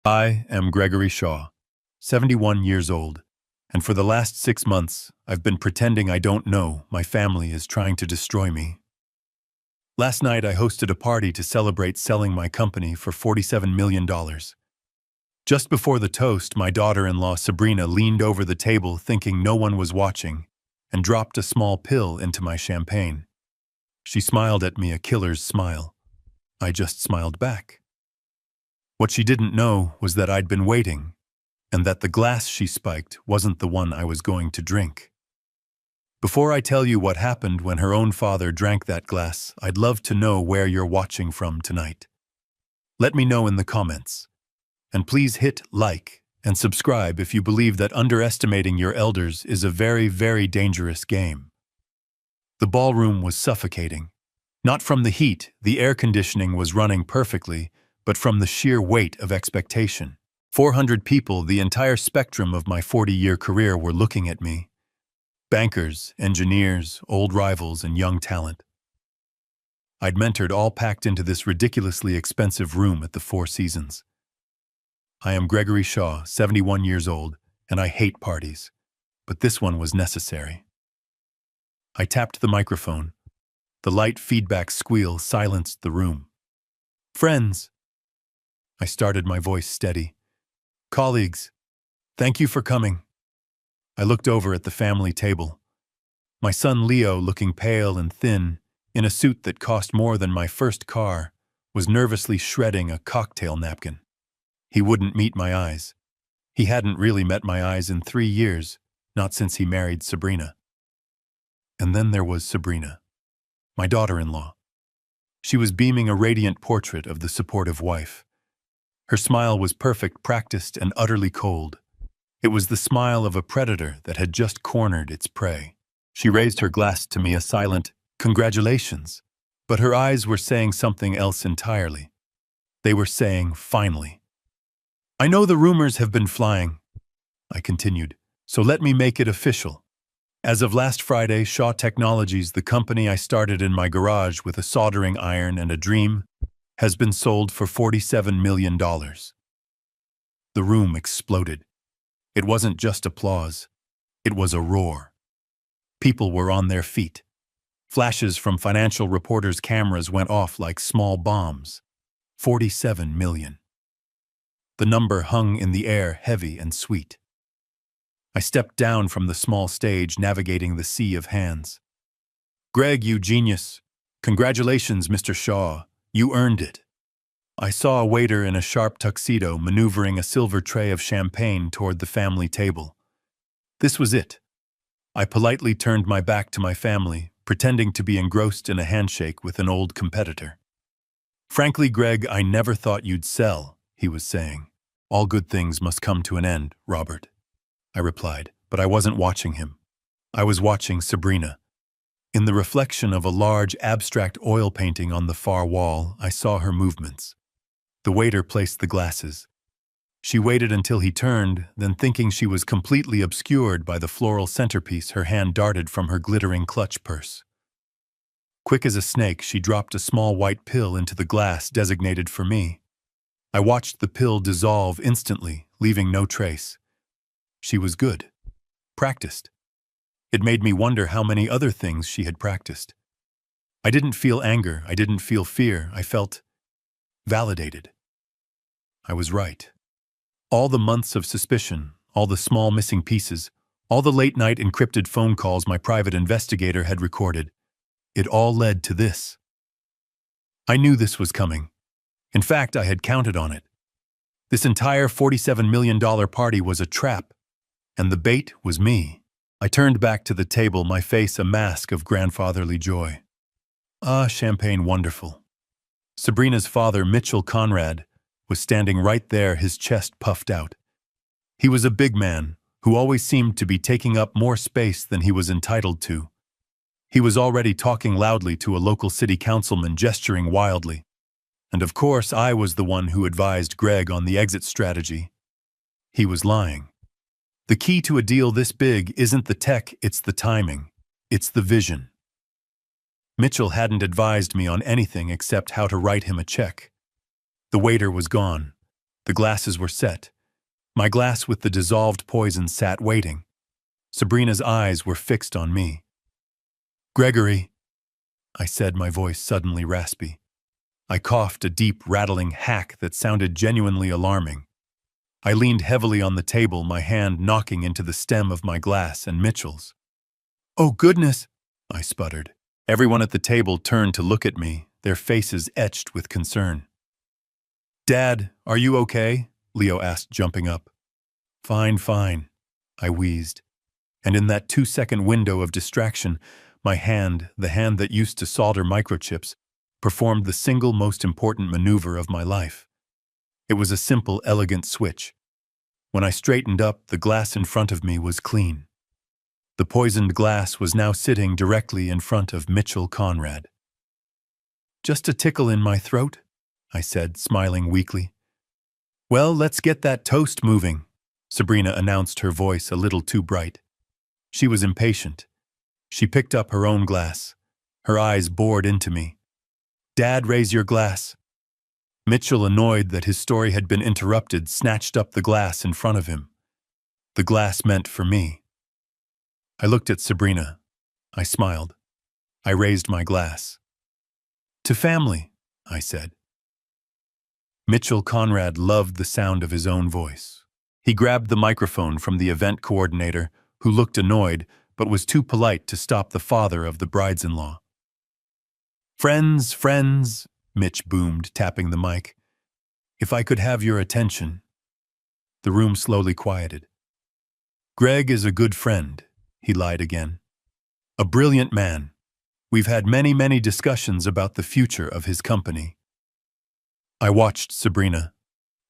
I am Gregory Shaw, 71 years old, and for the last 6 months, I've been pretending I don't know my family is trying to destroy me. Last night, I hosted a party to celebrate selling my company for $47 million. Just before the toast, my daughter-in-law Sabrina leaned over the table thinking no one was watching and dropped a small pill into my champagne. She smiled at me a killer's smile. I just smiled back. What she didn't know was that I'd been waiting, and that the glass she spiked wasn't the one I was going to drink. Before I tell you what happened when her own father drank that glass, I'd love to know where you're watching from tonight. Let me know in the comments. And please hit like and subscribe if you believe that underestimating your elders is a very, very dangerous game. The ballroom was suffocating. Not from the heat, the air conditioning was running perfectly, but from the sheer weight of expectation. 400 people, the entire spectrum of my 40-year career, were looking at me. Bankers, engineers, old rivals, and young talent. I'd mentored all packed into this ridiculously expensive room at the Four Seasons. I am Gregory Shaw, 71 years old, and I hate parties, but this one was necessary. I tapped the microphone. The light feedback squeal silenced the room. Friends, I started, my voice steady. Colleagues, thank you for coming. I looked over at the family table. My son Leo, looking pale and thin, in a suit that cost more than my first car, was nervously shredding a cocktail napkin. He wouldn't meet my eyes. He hadn't really met my eyes in 3 years, not since he married Sabrina. And then there was Sabrina, my daughter-in-law. She was beaming a radiant portrait of the supportive wife. Her smile was perfect, practiced, and utterly cold. It was the smile of a predator that had just cornered its prey. She raised her glass to me, a silent, "Congratulations," but her eyes were saying something else entirely. They were saying, "Finally." "I know the rumors have been flying," I continued, "so let me make it official. As of last Friday, Shaw Technologies, the company I started in my garage with a soldering iron and a dream, has been sold for $47 million. The room exploded. It wasn't just applause. It was a roar. People were on their feet. Flashes from financial reporters' cameras went off like small bombs. 47 million. The number hung in the air, heavy and sweet. I stepped down from the small stage, navigating the sea of hands. "Greg, you genius. Congratulations, Mr. Shaw. You earned it." I saw a waiter in a sharp tuxedo maneuvering a silver tray of champagne toward the family table. This was it. I politely turned my back to my family, pretending to be engrossed in a handshake with an old competitor. "Frankly, Greg, I never thought you'd sell," he was saying. "All good things must come to an end, Robert," I replied, but I wasn't watching him. I was watching Sabrina. In the reflection of a large, abstract oil painting on the far wall, I saw her movements. The waiter placed the glasses. She waited until he turned, then, thinking she was completely obscured by the floral centerpiece, her hand darted from her glittering clutch purse. Quick as a snake, she dropped a small white pill into the glass designated for me. I watched the pill dissolve instantly, leaving no trace. She was good. Practiced. It made me wonder how many other things she had practiced. I didn't feel anger. I didn't feel fear. I felt validated. I was right. All the months of suspicion, all the small missing pieces, all the late-night encrypted phone calls my private investigator had recorded, it all led to this. I knew this was coming. In fact, I had counted on it. This entire $47 million party was a trap, and the bait was me. I turned back to the table, my face a mask of grandfatherly joy. Ah, champagne wonderful. Sabrina's father, Mitchell Conrad, was standing right there, his chest puffed out. He was a big man who always seemed to be taking up more space than he was entitled to. He was already talking loudly to a local city councilman, gesturing wildly. And of course, I was the one who advised Greg on the exit strategy. He was lying. The key to a deal this big isn't the tech, it's the timing. It's the vision. Mitchell hadn't advised me on anything except how to write him a check. The waiter was gone. The glasses were set. My glass with the dissolved poison sat waiting. Sabrina's eyes were fixed on me. "Gregory," I said, my voice suddenly raspy. I coughed a deep, rattling hack that sounded genuinely alarming. I leaned heavily on the table, my hand knocking into the stem of my glass and Mitchell's. "Oh, goodness," I sputtered. Everyone at the table turned to look at me, their faces etched with concern. "Dad, are you okay?" Leo asked, jumping up. Fine, I wheezed. And in that 2-second window of distraction, my hand, the hand that used to solder microchips, performed the single most important maneuver of my life. It was a simple, elegant switch. When I straightened up, the glass in front of me was clean. The poisoned glass was now sitting directly in front of Mitchell Conrad. "Just a tickle in my throat," I said, smiling weakly. "Well, let's get that toast moving," Sabrina announced, her voice a little too bright. She was impatient. She picked up her own glass. Her eyes bored into me. "Dad, raise your glass." Mitchell, annoyed that his story had been interrupted, snatched up the glass in front of him. The glass meant for me. I looked at Sabrina. I smiled. I raised my glass. "To family," I said. Mitchell Conrad loved the sound of his own voice. He grabbed the microphone from the event coordinator, who looked annoyed but was too polite to stop the father of the brides-in-law. Friends, Mitch boomed, tapping the mic. "If I could have your attention." The room slowly quieted. "Greg is a good friend," he lied again. "A brilliant man. We've had many discussions about the future of his company." I watched Sabrina.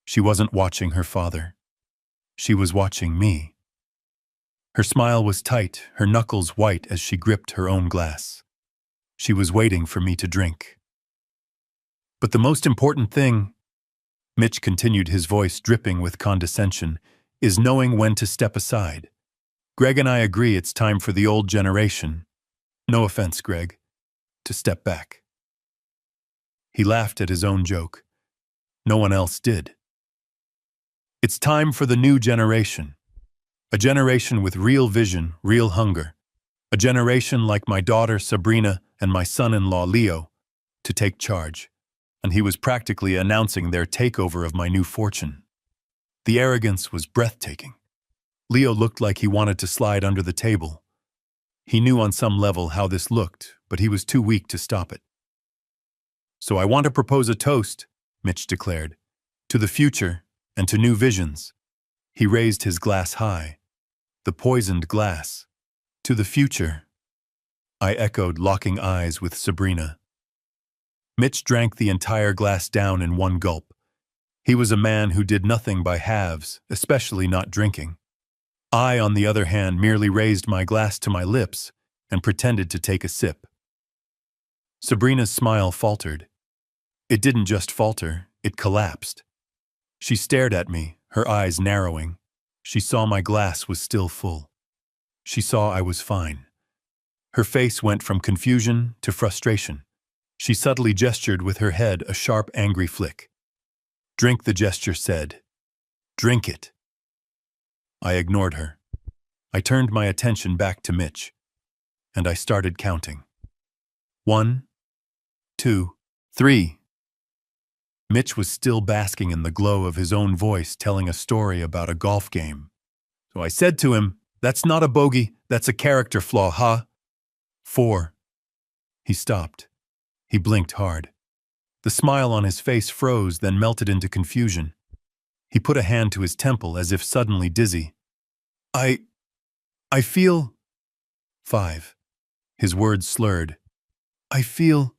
She wasn't watching her father. She was watching me. Her smile was tight, her knuckles white as she gripped her own glass. She was waiting for me to drink. "But the most important thing," Mitch continued, his voice dripping with condescension, "is knowing when to step aside. Greg and I agree it's time for the old generation, no offense, Greg, to step back." He laughed at his own joke. No one else did. "It's time for the new generation. A generation with real vision, real hunger. A generation like my daughter Sabrina and my son-in-law Leo, to take charge." And he was practically announcing their takeover of my new fortune. The arrogance was breathtaking. Leo looked like he wanted to slide under the table. He knew on some level how this looked, but he was too weak to stop it. "So I want to propose a toast," Mitch declared, "to the future and to new visions." He raised his glass high. The poisoned glass. "To the future," I echoed, locking eyes with Sabrina. Mitch drank the entire glass down in one gulp. He was a man who did nothing by halves, especially not drinking. I, on the other hand, merely raised my glass to my lips and pretended to take a sip. Sabrina's smile faltered. It didn't just falter, it collapsed. She stared at me, her eyes narrowing. She saw my glass was still full. She saw I was fine. Her face went from confusion to frustration. She subtly gestured with her head, a sharp, angry flick. "Drink," the gesture said. "Drink it." I ignored her. I turned my attention back to Mitch, and I started counting. 1, 2, 3. Mitch was still basking in the glow of his own voice, telling a story about a golf game. So I said to him, "That's not a bogey, that's a character flaw, huh?" 4. He stopped. He blinked hard. The smile on his face froze, then melted into confusion. He put a hand to his temple as if suddenly dizzy. I feel... 5. His words slurred. "I feel...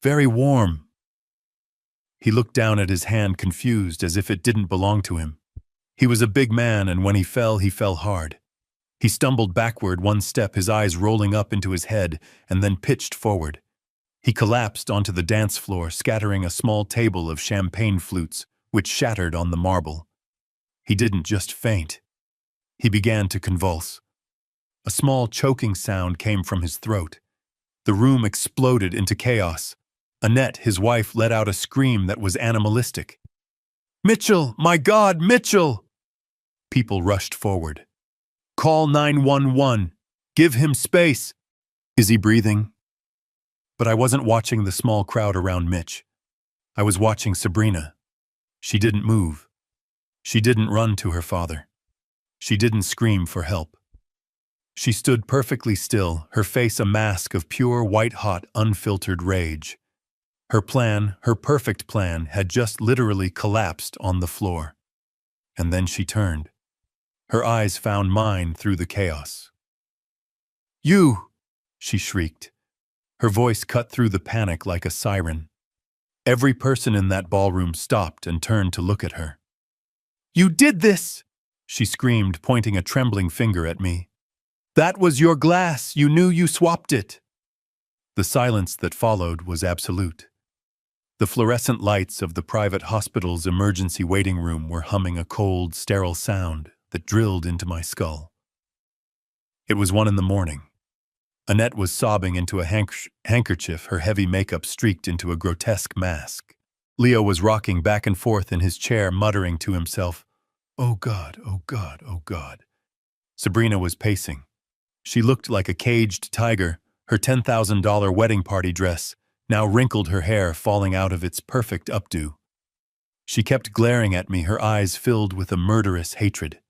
very warm." He looked down at his hand, confused, as if it didn't belong to him. He was a big man, and when he fell hard. He stumbled backward one step, his eyes rolling up into his head, and then pitched forward. He collapsed onto the dance floor, scattering a small table of champagne flutes, which shattered on the marble. He didn't just faint. He began to convulse. A small choking sound came from his throat. The room exploded into chaos. Annette, his wife, let out a scream that was animalistic. Mitchell! My God, Mitchell! People rushed forward. Call 911. Give him space. Is he breathing? But I wasn't watching the small crowd around Mitch. I was watching Sabrina. She didn't move. She didn't run to her father. She didn't scream for help. She stood perfectly still, her face a mask of pure, white-hot, unfiltered rage. Her plan, her perfect plan, had just literally collapsed on the floor. And then she turned. Her eyes found mine through the chaos. "You!" she shrieked. Her voice cut through the panic like a siren. Every person in that ballroom stopped and turned to look at her. "You did this!" she screamed, pointing a trembling finger at me. "That was your glass! You knew you swapped it!" The silence that followed was absolute. The fluorescent lights of the private hospital's emergency waiting room were humming a cold, sterile sound that drilled into my skull. It was 1 a.m. Annette was sobbing into a handkerchief, her heavy makeup streaked into a grotesque mask. Leo was rocking back and forth in his chair, muttering to himself, "Oh God, oh God, oh God." Sabrina was pacing. She looked like a caged tiger, her $10,000 wedding party dress now wrinkled, her hair falling out of its perfect updo. She kept glaring at me, her eyes filled with a murderous hatred.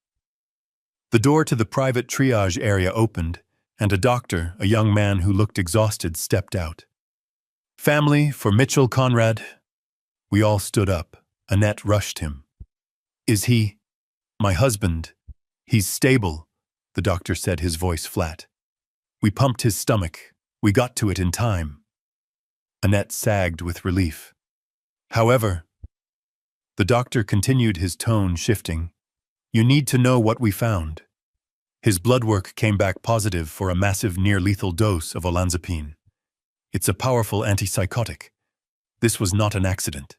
The door to the private triage area opened, and a doctor, a young man who looked exhausted, stepped out. "Family for Mitchell Conrad." We all stood up. Annette rushed him. "Is he? My husband. He's stable," the doctor said, his voice flat. "We pumped his stomach. We got to it in time." Annette sagged with relief. "However," the doctor continued, his tone shifting, "you need to know what we found. His blood work came back positive for a massive near-lethal dose of olanzapine. It's a powerful antipsychotic. This was not an accident."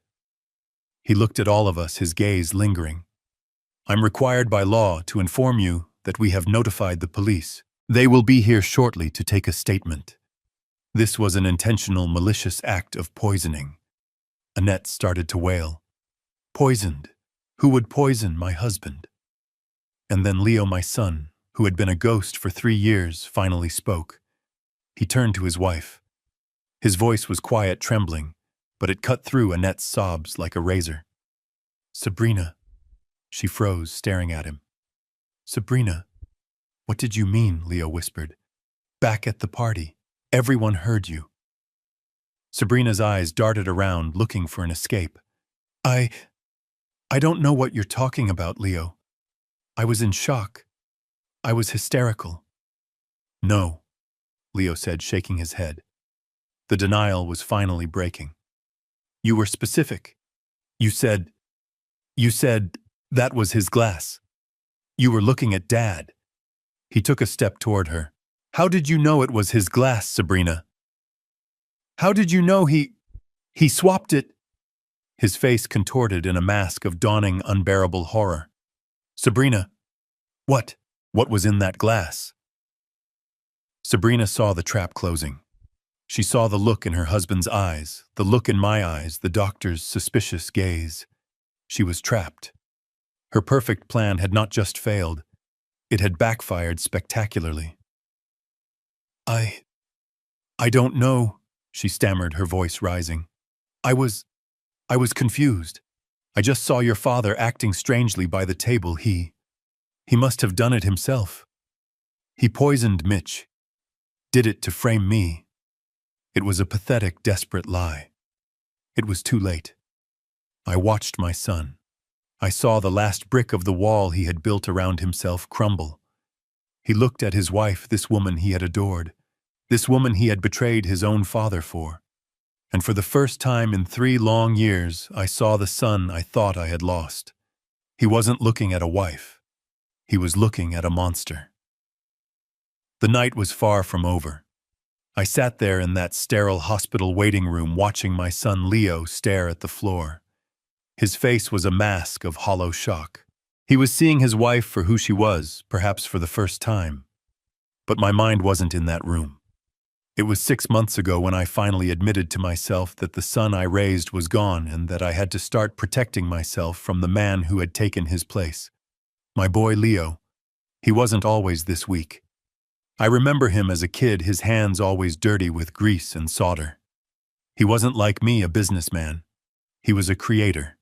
He looked at all of us, his gaze lingering. "I'm required by law to inform you that we have notified the police. They will be here shortly to take a statement. This was an intentional, malicious act of poisoning." Annette started to wail. "Poisoned? Who would poison my husband?" And then Leo, my son, who had been a ghost for 3 years, finally spoke. He turned to his wife. His voice was quiet, trembling, but it cut through Annette's sobs like a razor. "Sabrina." She froze, staring at him. "Sabrina." "What did you mean?" Leo whispered. "Back at the party. Everyone heard you." Sabrina's eyes darted around, looking for an escape. I don't know what you're talking about, Leo. I was in shock. I was hysterical." "No," Leo said, shaking his head. The denial was finally breaking. "You were specific. You said that was his glass. You were looking at Dad." He took a step toward her. "How did you know it was his glass, Sabrina? How did you know he swapped it?" His face contorted in a mask of dawning, unbearable horror. "Sabrina, what was in that glass?" Sabrina saw the trap closing. She saw the look in her husband's eyes, the look in my eyes, the doctor's suspicious gaze. She was trapped. Her perfect plan had not just failed, it had backfired spectacularly. I don't know," she stammered, her voice rising. I was confused. I just saw your father acting strangely by the table. He must have done it himself. He poisoned Mitch. Did it to frame me. It was a pathetic, desperate lie. It was too late. I watched my son. I saw the last brick of the wall he had built around himself crumble. He looked at his wife, this woman he had adored, this woman he had betrayed his own father for. And for the first time in 3 long years, I saw the son I thought I had lost. He wasn't looking at a wife. He was looking at a monster. The night was far from over. I sat there in that sterile hospital waiting room watching my son Leo stare at the floor. His face was a mask of hollow shock. He was seeing his wife for who she was, perhaps for the first time. But my mind wasn't in that room. It was 6 months ago when I finally admitted to myself that the son I raised was gone and that I had to start protecting myself from the man who had taken his place. My boy Leo, he wasn't always this weak. I remember him as a kid, his hands always dirty with grease and solder. He wasn't like me, a businessman. He was a creator.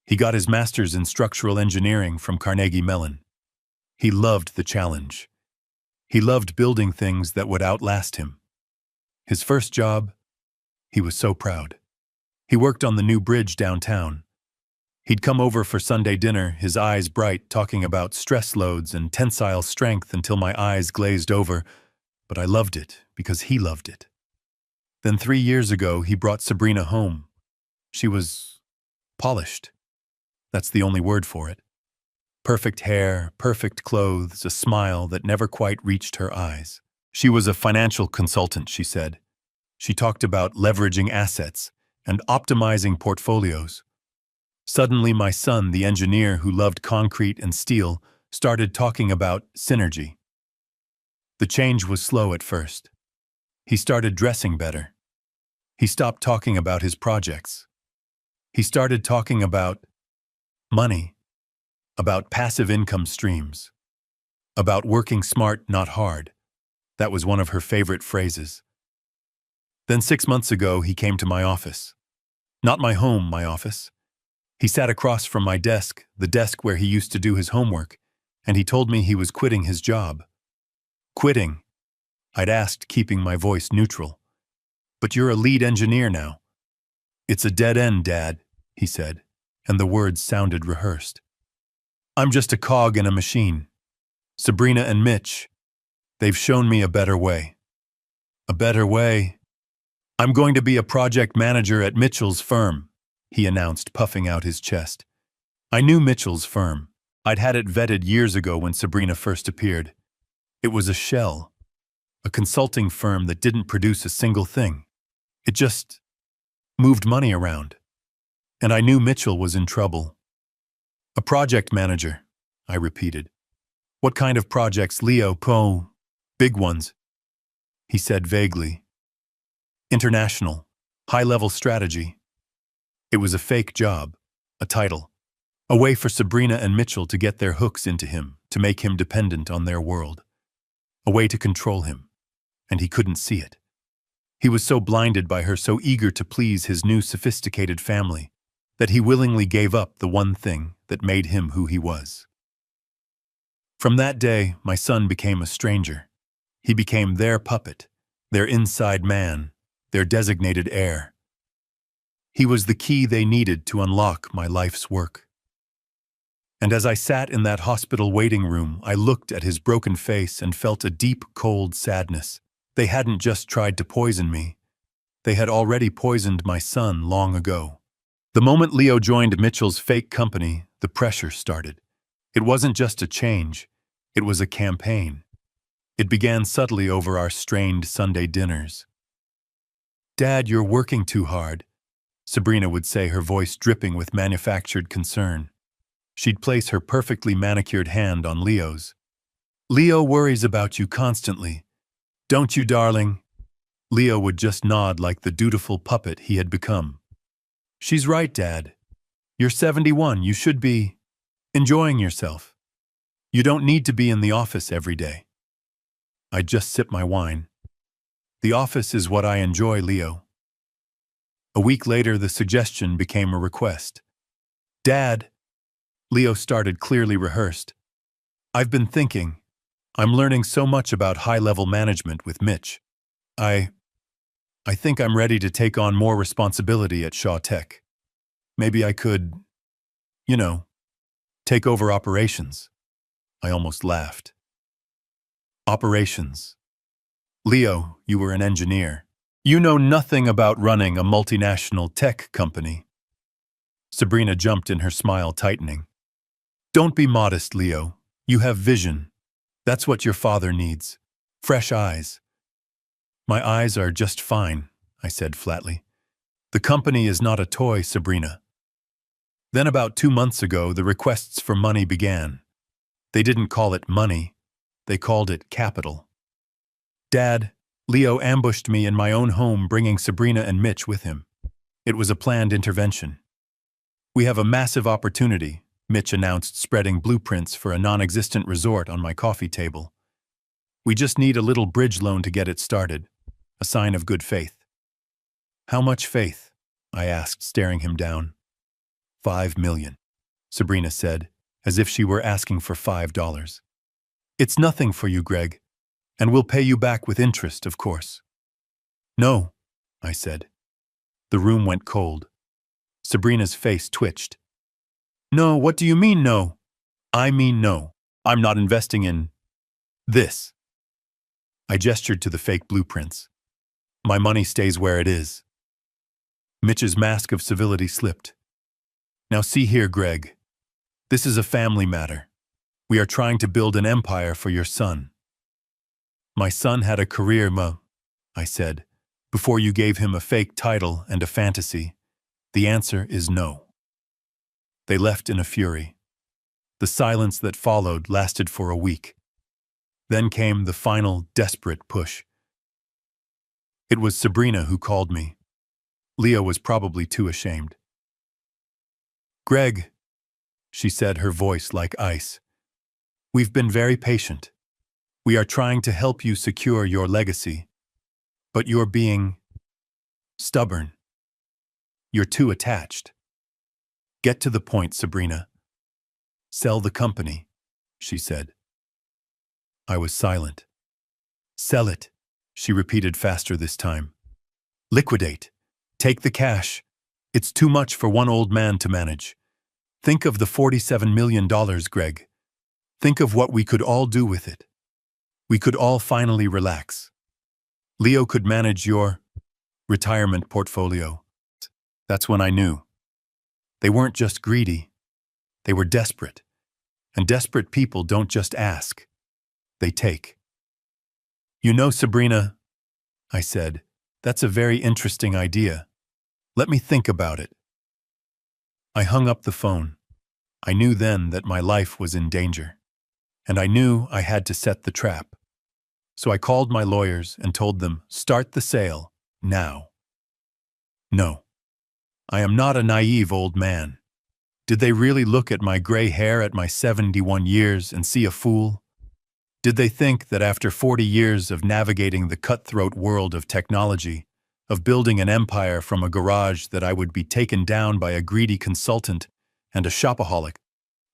He got his master's in structural engineering from Carnegie Mellon. He loved the challenge. He loved building things that would outlast him. His first job, he was so proud. He worked on the new bridge downtown. He'd come over for Sunday dinner, his eyes bright, talking about stress loads and tensile strength until my eyes glazed over, but I loved it because he loved it. Then 3 years ago, he brought Sabrina home. She was polished. That's the only word for it. Perfect hair, perfect clothes, a smile that never quite reached her eyes. She was a financial consultant, she said. She talked about leveraging assets and optimizing portfolios. Suddenly, my son, the engineer who loved concrete and steel, started talking about synergy. The change was slow at first. He started dressing better. He stopped talking about his projects. He started talking about money, about passive income streams, about working smart, not hard. That was one of her favorite phrases. Then 6 months ago, he came to my office. Not my home, my office. He sat across from my desk, the desk where he used to do his homework, and he told me he was quitting his job. Quitting? I'd asked, keeping my voice neutral. But you're a lead engineer now. It's a dead end, Dad, he said, and the words sounded rehearsed. I'm just a cog in a machine. Sabrina and Mitch, they've shown me a better way. A better way? I'm going to be a project manager at Mitchell's firm, he announced, puffing out his chest. I knew Mitchell's firm. I'd had it vetted years ago when Sabrina first appeared. It was a shell, a consulting firm that didn't produce a single thing. It just moved money around. And I knew Mitchell was in trouble. A project manager, I repeated. What kind of projects, Leo? Big ones, he said vaguely. International, high-level strategy. It was a fake job, a title, a way for Sabrina and Mitchell to get their hooks into him, to make him dependent on their world, a way to control him, and he couldn't see it. He was so blinded by her, so eager to please his new sophisticated family, that he willingly gave up the one thing that made him who he was. From that day, my son became a stranger. He became their puppet, their inside man, their designated heir. He was the key they needed to unlock my life's work. And as I sat in that hospital waiting room, I looked at his broken face and felt a deep, cold sadness. They hadn't just tried to poison me. They had already poisoned my son long ago. The moment Leo joined Mitchell's fake company, the pressure started. It wasn't just a change, it was a campaign. It began subtly over our strained Sunday dinners. Dad, you're working too hard, Sabrina would say, her voice dripping with manufactured concern. She'd place her perfectly manicured hand on Leo's. Leo worries about you constantly. Don't you, darling? Leo would just nod like the dutiful puppet he had become. She's right, Dad. You're 71, you should be enjoying yourself. You don't need to be in the office every day. I'd just sip my wine. The office is what I enjoy, Leo. A week later, the suggestion became a request. Dad, Leo started, clearly rehearsed. I've been thinking. I'm learning so much about high-level management with Mitch. I think I'm ready to take on more responsibility at Shaw Tech. Maybe I could, take over operations. I almost laughed. Operations. Leo, you were an engineer. You know nothing about running a multinational tech company. Sabrina jumped in, her smile tightening. Don't be modest, Leo. You have vision. That's what your father needs. Fresh eyes. My eyes are just fine, I said flatly. The company is not a toy, Sabrina. Then about 2 months ago, the requests for money began. They didn't call it money. They called it capital. Dad, Leo ambushed me in my own home, bringing Sabrina and Mitch with him. It was a planned intervention. "We have a massive opportunity," Mitch announced, spreading blueprints for a non-existent resort on my coffee table. "We just need a little bridge loan to get it started, a sign of good faith." "How much faith?" I asked, staring him down. "$5 million, Sabrina said, as if she were asking for $5. "It's nothing for you, Greg, and we'll pay you back with interest, of course." "No," I said. The room went cold. Sabrina's face twitched. "No, what do you mean no?" "I mean no. I'm not investing in this." I gestured to the fake blueprints. "My money stays where it is." Mitch's mask of civility slipped. "Now see here, Greg. This is a family matter. We are trying to build an empire for your son." "My son had a career, I said, "before you gave him a fake title and a fantasy. The answer is no." They left in a fury. The silence that followed lasted for a week. Then came the final, desperate push. It was Sabrina who called me. Leo was probably too ashamed. "Greg," she said, her voice like ice, "we've been very patient. We are trying to help you secure your legacy. But you're being stubborn. You're too attached. Get to the point, Sabrina." "Sell the company," she said. I was silent. "Sell it," she repeated faster this time. "Liquidate. Take the cash. It's too much for one old man to manage. Think of the $47 million, Greg. Think of what we could all do with it. We could all finally relax. Leo could manage your retirement portfolio." That's when I knew. They weren't just greedy. They were desperate. And desperate people don't just ask. They take. "You know, Sabrina," I said, "that's a very interesting idea. Let me think about it." I hung up the phone. I knew then that my life was in danger. And I knew I had to set the trap. So I called my lawyers and told them, "Start the sale, now." No. I am not a naive old man. Did they really look at my gray hair at my 71 years and see a fool? Did they think that after 40 years of navigating the cutthroat world of technology, of building an empire from a garage, that I would be taken down by a greedy consultant and a shopaholic?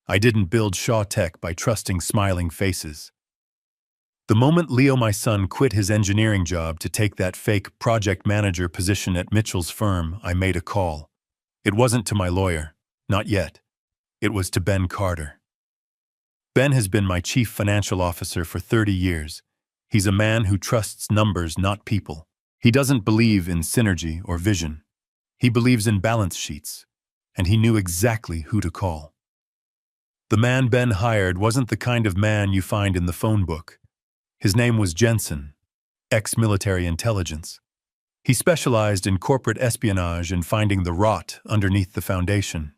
I didn't build Shaw Tech by trusting smiling faces. The moment Leo, my son, quit his engineering job to take that fake project manager position at Mitchell's firm, I made a call. It wasn't to my lawyer, not yet. It was to Ben Carter. Ben has been my chief financial officer for 30 years. He's a man who trusts numbers, not people. He doesn't believe in synergy or vision. He believes in balance sheets, and he knew exactly who to call. The man Ben hired wasn't the kind of man you find in the phone book. His name was Jensen, ex-military intelligence. He specialized in corporate espionage and finding the rot underneath the foundation.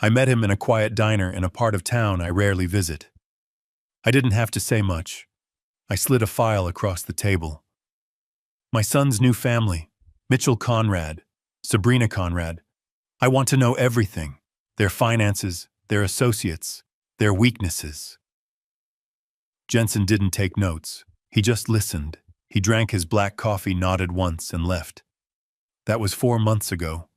I met him in a quiet diner in a part of town I rarely visit. I didn't have to say much. I slid a file across the table. "My son's new family, Mitchell Conrad, Sabrina Conrad. I want to know everything, their finances, their associates, their weaknesses." Jensen didn't take notes. He just listened. He drank his black coffee, nodded once, and left. That was 4 months ago.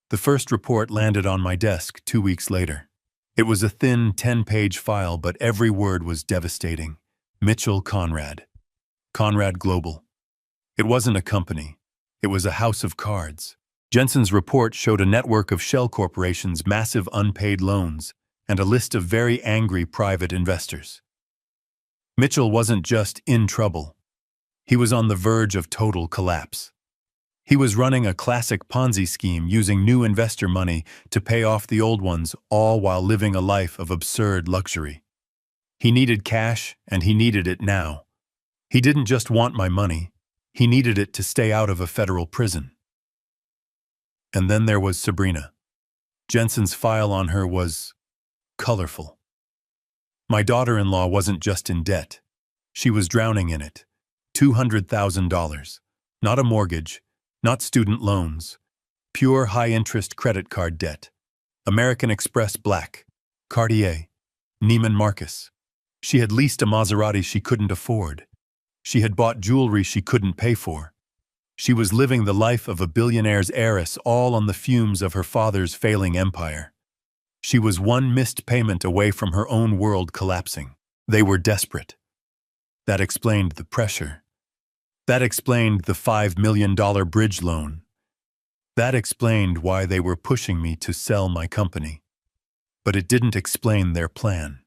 The first report landed on my desk 2 weeks later. It was a thin 10-page file, but every word was devastating. Mitchell Conrad. Conrad Global. It wasn't a company. It was a house of cards. Jensen's report showed a network of shell corporations, massive unpaid loans, and a list of very angry private investors. Mitchell wasn't just in trouble. He was on the verge of total collapse. He was running a classic Ponzi scheme, using new investor money to pay off the old ones, all while living a life of absurd luxury. He needed cash, and he needed it now. He didn't just want my money. He needed it to stay out of a federal prison. And then there was Sabrina. Jensen's file on her was colorful. My daughter-in-law wasn't just in debt. She was drowning in it. $200,000. Not a mortgage, not student loans. Pure high-interest credit card debt. American Express Black. Cartier. Neiman Marcus. She had leased a Maserati she couldn't afford. She had bought jewelry she couldn't pay for. She was living the life of a billionaire's heiress, all on the fumes of her father's failing empire. She was one missed payment away from her own world collapsing. They were desperate. That explained the pressure. That explained the $5 million bridge loan. That explained why they were pushing me to sell my company. But it didn't explain their plan.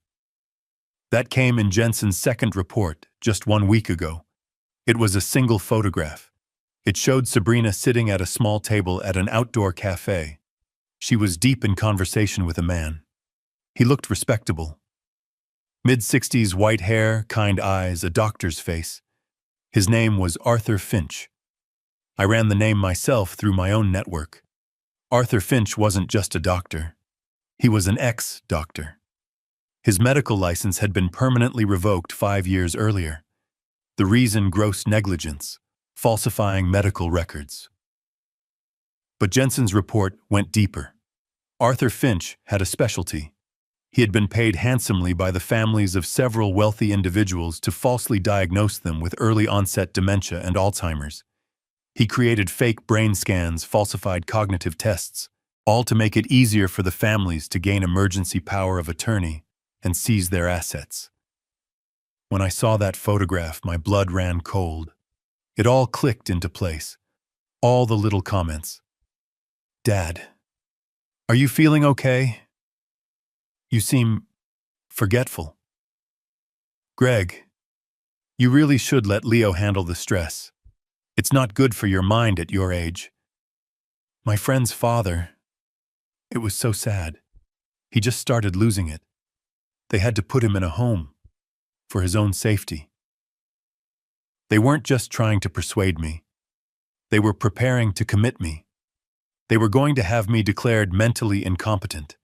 That came in Jensen's second report, just 1 week ago. It was a single photograph. It showed Sabrina sitting at a small table at an outdoor cafe. She was deep in conversation with a man. He looked respectable. Mid-60s, white hair, kind eyes, a doctor's face. His name was Arthur Finch. I ran the name myself through my own network. Arthur Finch wasn't just a doctor. He was an ex-doctor. His medical license had been permanently revoked 5 years earlier. The reason: gross negligence, falsifying medical records. But Jensen's report went deeper. Arthur Finch had a specialty. He had been paid handsomely by the families of several wealthy individuals to falsely diagnose them with early-onset dementia and Alzheimer's. He created fake brain scans, falsified cognitive tests, all to make it easier for the families to gain emergency power of attorney and seize their assets. When I saw that photograph, my blood ran cold. It all clicked into place. All the little comments. "Dad, are you feeling okay? You seem forgetful. Greg, you really should let Leo handle the stress. It's not good for your mind at your age. My friend's father, it was so sad. He just started losing it. They had to put him in a home for his own safety." They weren't just trying to persuade me. They were preparing to commit me. They were going to have me declared mentally incompetent.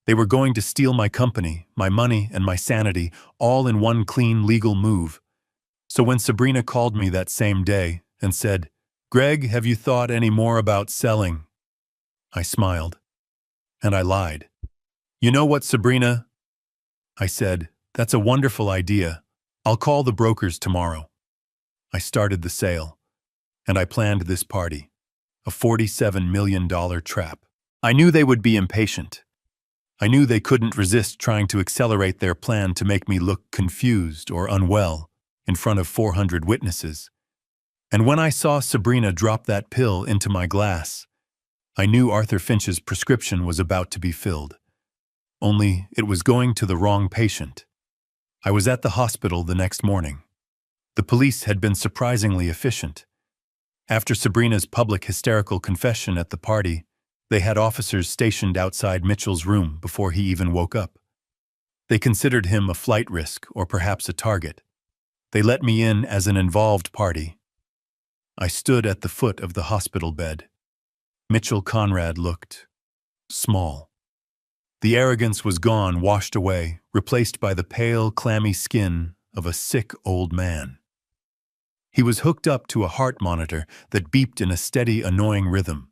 They were going to steal my company, my money, and my sanity, all in one clean legal move. So when Sabrina called me that same day and said, "Greg, have you thought any more about selling?" I smiled. And I lied. "You know what, Sabrina?" I said, "That's a wonderful idea. I'll call the brokers tomorrow." I started the sale. And I planned this party. A $47 million trap. I knew they would be impatient. I knew they couldn't resist trying to accelerate their plan to make me look confused or unwell in front of 400 witnesses. And when I saw Sabrina drop that pill into my glass, I knew Arthur Finch's prescription was about to be filled. Only it was going to the wrong patient. I was at the hospital the next morning. The police had been surprisingly efficient. After Sabrina's public hysterical confession at the party, they had officers stationed outside Mitchell's room before he even woke up. They considered him a flight risk or perhaps a target. They let me in as an involved party. I stood at the foot of the hospital bed. Mitchell Conrad looked small. The arrogance was gone, washed away, replaced by the pale, clammy skin of a sick old man. He was hooked up to a heart monitor that beeped in a steady, annoying rhythm.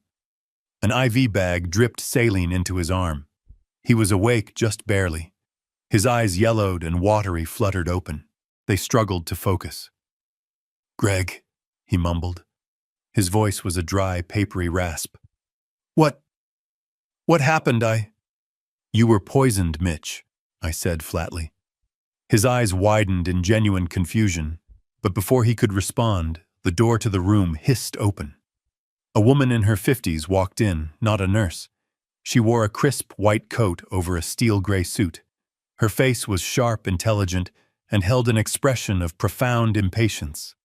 An IV bag dripped saline into his arm. He was awake just barely. His eyes, yellowed and watery, fluttered open. They struggled to focus. "Greg," he mumbled. His voice was a dry, papery rasp. What happened? You were poisoned, Mitch," I said flatly. His eyes widened in genuine confusion, but before he could respond, the door to the room hissed open. A woman in her 50s walked in, not a nurse. She wore a crisp white coat over a steel-gray suit. Her face was sharp, intelligent, and held an expression of profound impatience.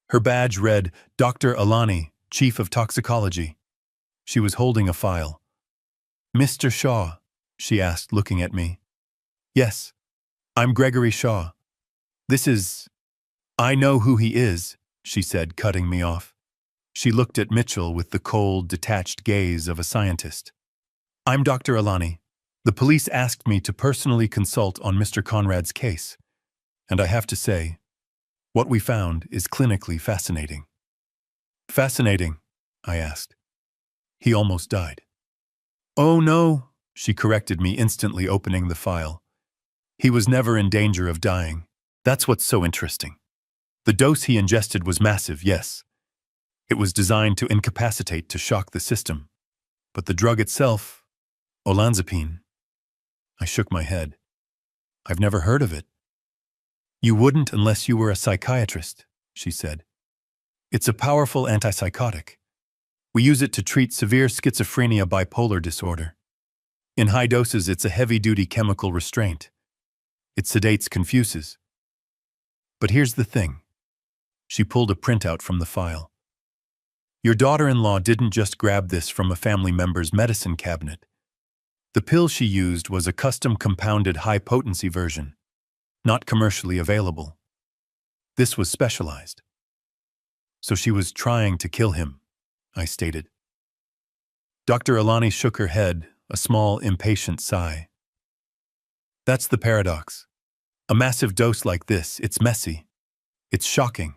Her badge read, "Dr. Alani, Chief of Toxicology." She was holding a file. "Mr. Shaw?" she asked, looking at me. "Yes, I'm Gregory Shaw. This is—" "I know who he is," she said, cutting me off. She looked at Mitchell with the cold, detached gaze of a scientist. "I'm Dr. Alani. The police asked me to personally consult on Mr. Conrad's case. And I have to say, What we found is clinically fascinating. Fascinating, I asked. He almost died. Oh no, she corrected me, instantly opening the file. He was never in danger of dying. That's what's so interesting. The dose he ingested was massive, yes. It was designed to incapacitate, to shock the system. But the drug itself, olanzapine. I shook my head. I've never heard of it. You wouldn't unless you were a psychiatrist, she said. It's a powerful antipsychotic. We use it to treat severe schizophrenia, bipolar disorder. In high doses, it's a heavy-duty chemical restraint. It sedates, confuses. But here's the thing. She pulled a printout from the file. Your daughter-in-law didn't just grab this from a family member's medicine cabinet. The pill she used was a custom compounded high-potency version, not commercially available. This was specialized. So she was trying to kill him, I stated. Dr. Alani shook her head, a small, impatient sigh. That's the paradox. A massive dose like this, it's messy. It's shocking.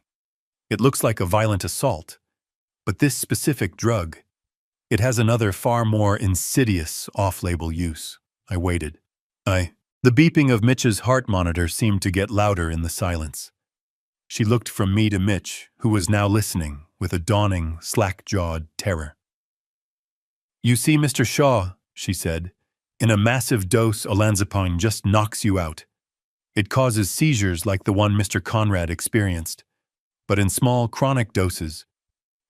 It looks like a violent assault. But this specific drug, it has another far more insidious off-label use. I waited. The beeping of Mitch's heart monitor seemed to get louder in the silence. She looked from me to Mitch, who was now listening, with a dawning, slack-jawed terror. You see, Mr. Shaw, she said, in a massive dose, olanzapine just knocks you out. It causes seizures like the one Mr. Conrad experienced. But in small, chronic doses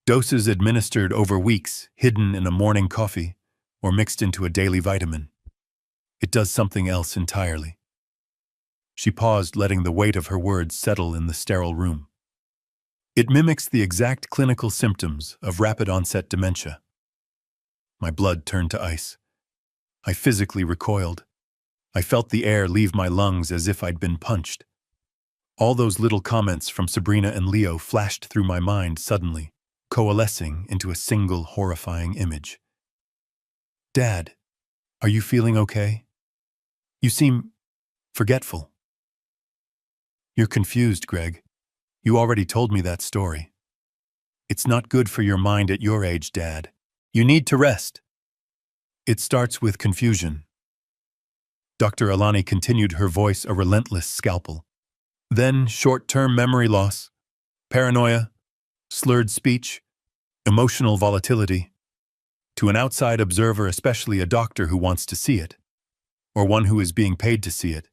administered over weeks, hidden in a morning coffee, or mixed into a daily vitamin, it does something else entirely. She paused, letting the weight of her words settle in the sterile room. It mimics the exact clinical symptoms of rapid-onset dementia. My blood turned to ice. I physically recoiled. I felt the air leave my lungs as if I'd been punched. All those little comments from Sabrina and Leo flashed through my mind suddenly, coalescing into a single horrifying image. Dad, are you feeling okay? You seem forgetful. You're confused, Greg. You already told me that story. It's not good for your mind at your age, Dad. You need to rest. It starts with confusion. Dr. Alani continued, her voice a relentless scalpel. Then short-term memory loss, paranoia, slurred speech, emotional volatility. To an outside observer, especially a doctor who wants to see it, or one who is being paid to see it,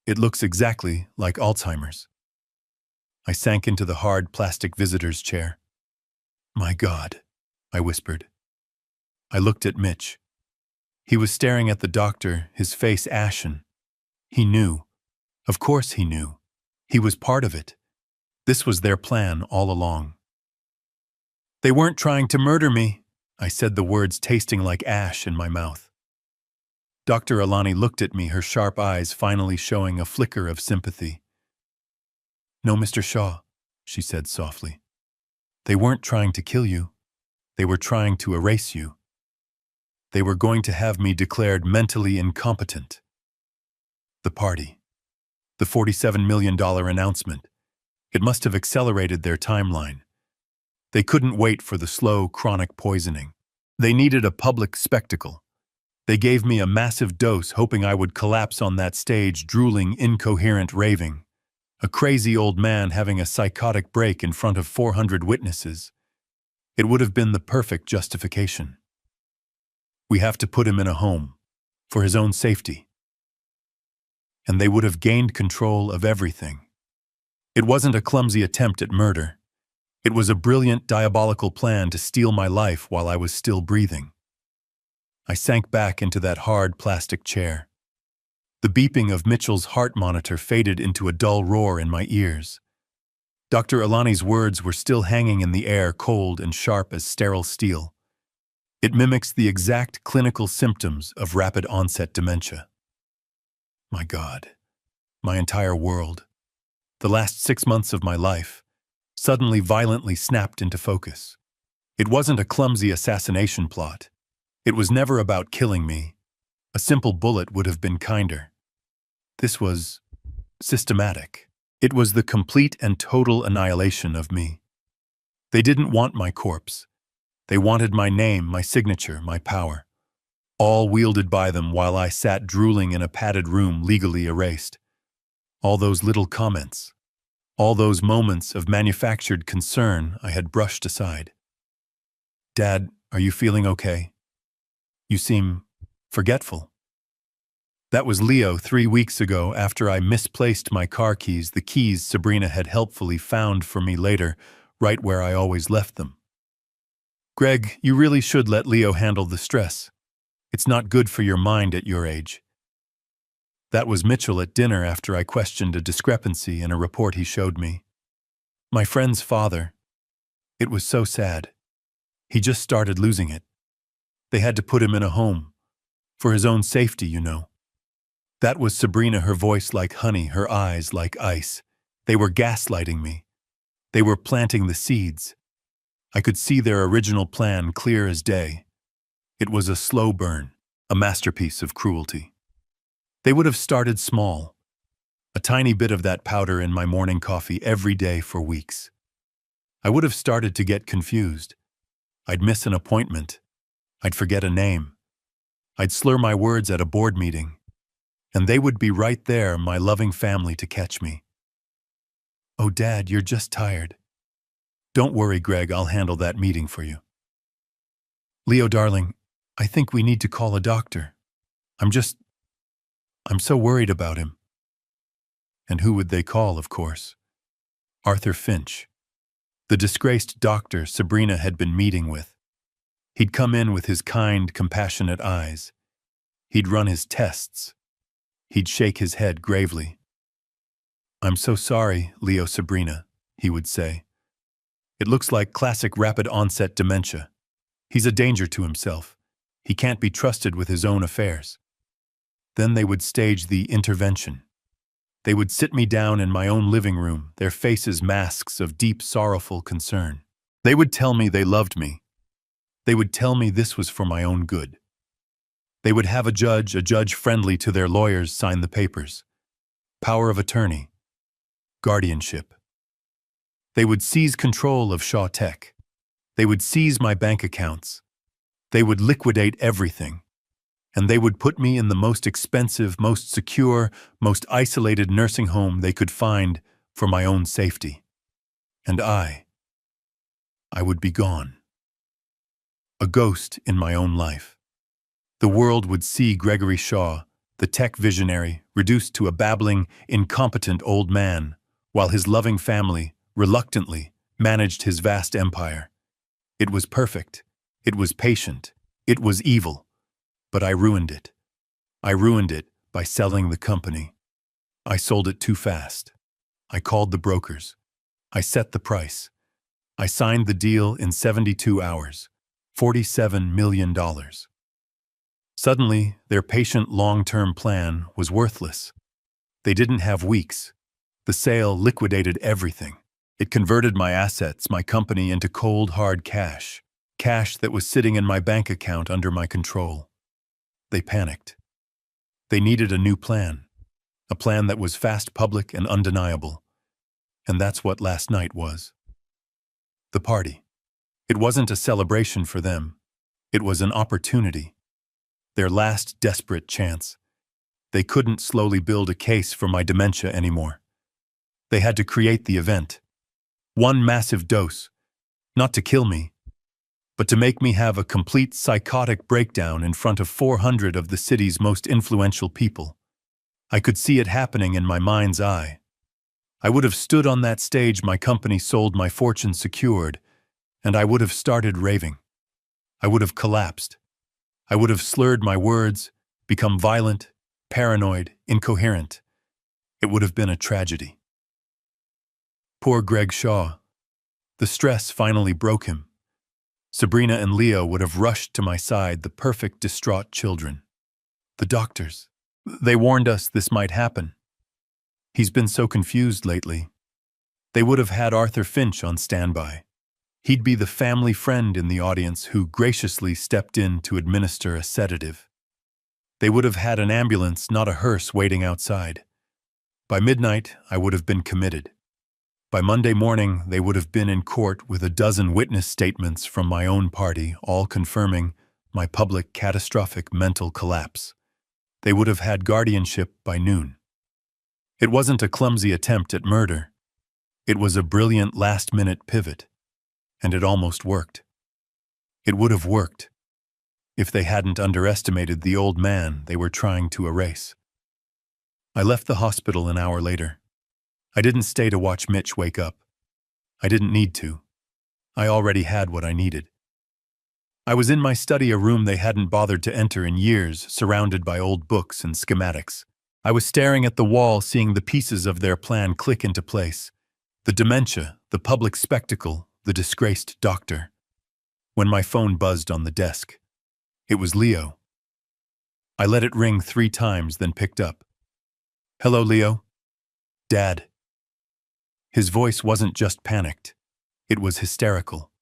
it looks exactly like Alzheimer's. I sank into the hard plastic visitor's chair. My God, I whispered. I looked at Mitch. He was staring at the doctor, his face ashen. He knew. Of course he knew. He was part of it. This was their plan all along. They weren't trying to murder me, I said, the words tasting like ash in my mouth. Dr. Alani looked at me, her sharp eyes finally showing a flicker of sympathy. No, Mr. Shaw, she said softly. They weren't trying to kill you. They were trying to erase you. They were going to have me declared mentally incompetent. The party. The $47 million announcement. It must have accelerated their timeline. They couldn't wait for the slow, chronic poisoning. They needed a public spectacle. They gave me a massive dose, hoping I would collapse on that stage, drooling, incoherent raving. A crazy old man having a psychotic break in front of 400 witnesses. It would have been the perfect justification. We have to put him in a home, for his own safety. And they would have gained control of everything. It wasn't a clumsy attempt at murder. It was a brilliant, diabolical plan to steal my life while I was still breathing. I sank back into that hard plastic chair. The beeping of Mitchell's heart monitor faded into a dull roar in my ears. Dr. Alani's words were still hanging in the air, cold and sharp as sterile steel. It mimics the exact clinical symptoms of rapid-onset dementia. My God, my entire world, the last 6 months of my life, suddenly violently snapped into focus. It wasn't a clumsy assassination plot. It was never about killing me. A simple bullet would have been kinder. This was systematic. It was the complete and total annihilation of me. They didn't want my corpse. They wanted my name, my signature, my power, all wielded by them while I sat drooling in a padded room legally erased. All those little comments, all those moments of manufactured concern I had brushed aside. "Dad, are you feeling okay? You seem forgetful." That was Leo 3 weeks ago after I misplaced my car keys, the keys Sabrina had helpfully found for me later, right where I always left them. "Greg, you really should let Leo handle the stress. It's not good for your mind at your age." That was Mitchell at dinner after I questioned a discrepancy in a report he showed me. My friend's father. It was so sad. He just started losing it. They had to put him in a home. For his own safety, you know. That was Sabrina, her voice like honey, her eyes like ice. They were gaslighting me. They were planting the seeds. I could see their original plan clear as day. It was a slow burn, a masterpiece of cruelty. They would have started small. A tiny bit of that powder in my morning coffee every day for weeks. I would have started to get confused. I'd miss an appointment. I'd forget a name. I'd slur my words at a board meeting. And they would be right there, my loving family, to catch me. "Oh, Dad, you're just tired." "Don't worry, Greg, I'll handle that meeting for you." "Leo, darling, I think we need to call a doctor. I'm so worried about him." And who would they call, of course? Arthur Finch, the disgraced doctor Sabrina had been meeting with. He'd come in with his kind, compassionate eyes. He'd run his tests. He'd shake his head gravely. "I'm so sorry, Leo, Sabrina," he would say. "It looks like classic rapid onset dementia. He's a danger to himself. He can't be trusted with his own affairs." Then they would stage the intervention. They would sit me down in my own living room, their faces masks of deep, sorrowful concern. They would tell me they loved me. They would tell me this was for my own good. They would have a judge friendly to their lawyers, sign the papers. Power of attorney. Guardianship. They would seize control of Shaw Tech. They would seize my bank accounts. They would liquidate everything. And they would put me in the most expensive, most secure, most isolated nursing home they could find for my own safety. And I would be gone. A ghost in my own life. The world would see Gregory Shaw, the tech visionary, reduced to a babbling, incompetent old man, while his loving family, reluctantly, managed his vast empire. It was perfect. It was patient. It was evil. But I ruined it. I ruined it by selling the company. I sold it too fast. I called the brokers. I set the price. I signed the deal in 72 hours, $47 million. Suddenly, their patient long-term plan was worthless. They didn't have weeks. The sale liquidated everything. It converted my assets, my company, into cold, hard cash. Cash that was sitting in my bank account under my control. They panicked. They needed a new plan. A plan that was fast, public, and undeniable. And that's what last night was. The party. It wasn't a celebration for them. It was an opportunity. Their last desperate chance. They couldn't slowly build a case for my dementia anymore. They had to create the event. One massive dose. Not to kill me, but to make me have a complete psychotic breakdown in front of 400 of the city's most influential people. I could see it happening in my mind's eye. I would have stood on that stage, my company sold, my fortune secured, and I would have started raving. I would have collapsed. I would have slurred my words, become violent, paranoid, incoherent. It would have been a tragedy. Poor Greg Shaw. The stress finally broke him. Sabrina and Leo would have rushed to my side, the perfect distraught children. The doctors. They warned us this might happen. He's been so confused lately. They would have had Arthur Finch on standby. He'd be the family friend in the audience who graciously stepped in to administer a sedative. They would have had an ambulance, not a hearse, waiting outside. By midnight, I would have been committed. By Monday morning, they would have been in court with a dozen witness statements from my own party, all confirming my public catastrophic mental collapse. They would have had guardianship by noon. It wasn't a clumsy attempt at murder. It was a brilliant last-minute pivot, and it almost worked. It would have worked if they hadn't underestimated the old man they were trying to erase. I left the hospital an hour later. I didn't stay to watch Mitch wake up. I didn't need to. I already had what I needed. I was in my study, a room they hadn't bothered to enter in years, surrounded by old books and schematics. I was staring at the wall, seeing the pieces of their plan click into place. The dementia, the public spectacle, the disgraced doctor. When my phone buzzed on the desk, it was Leo. I let it ring 3 times, then picked up. "Hello, Leo." "Dad." His voice wasn't just panicked. It was hysterical.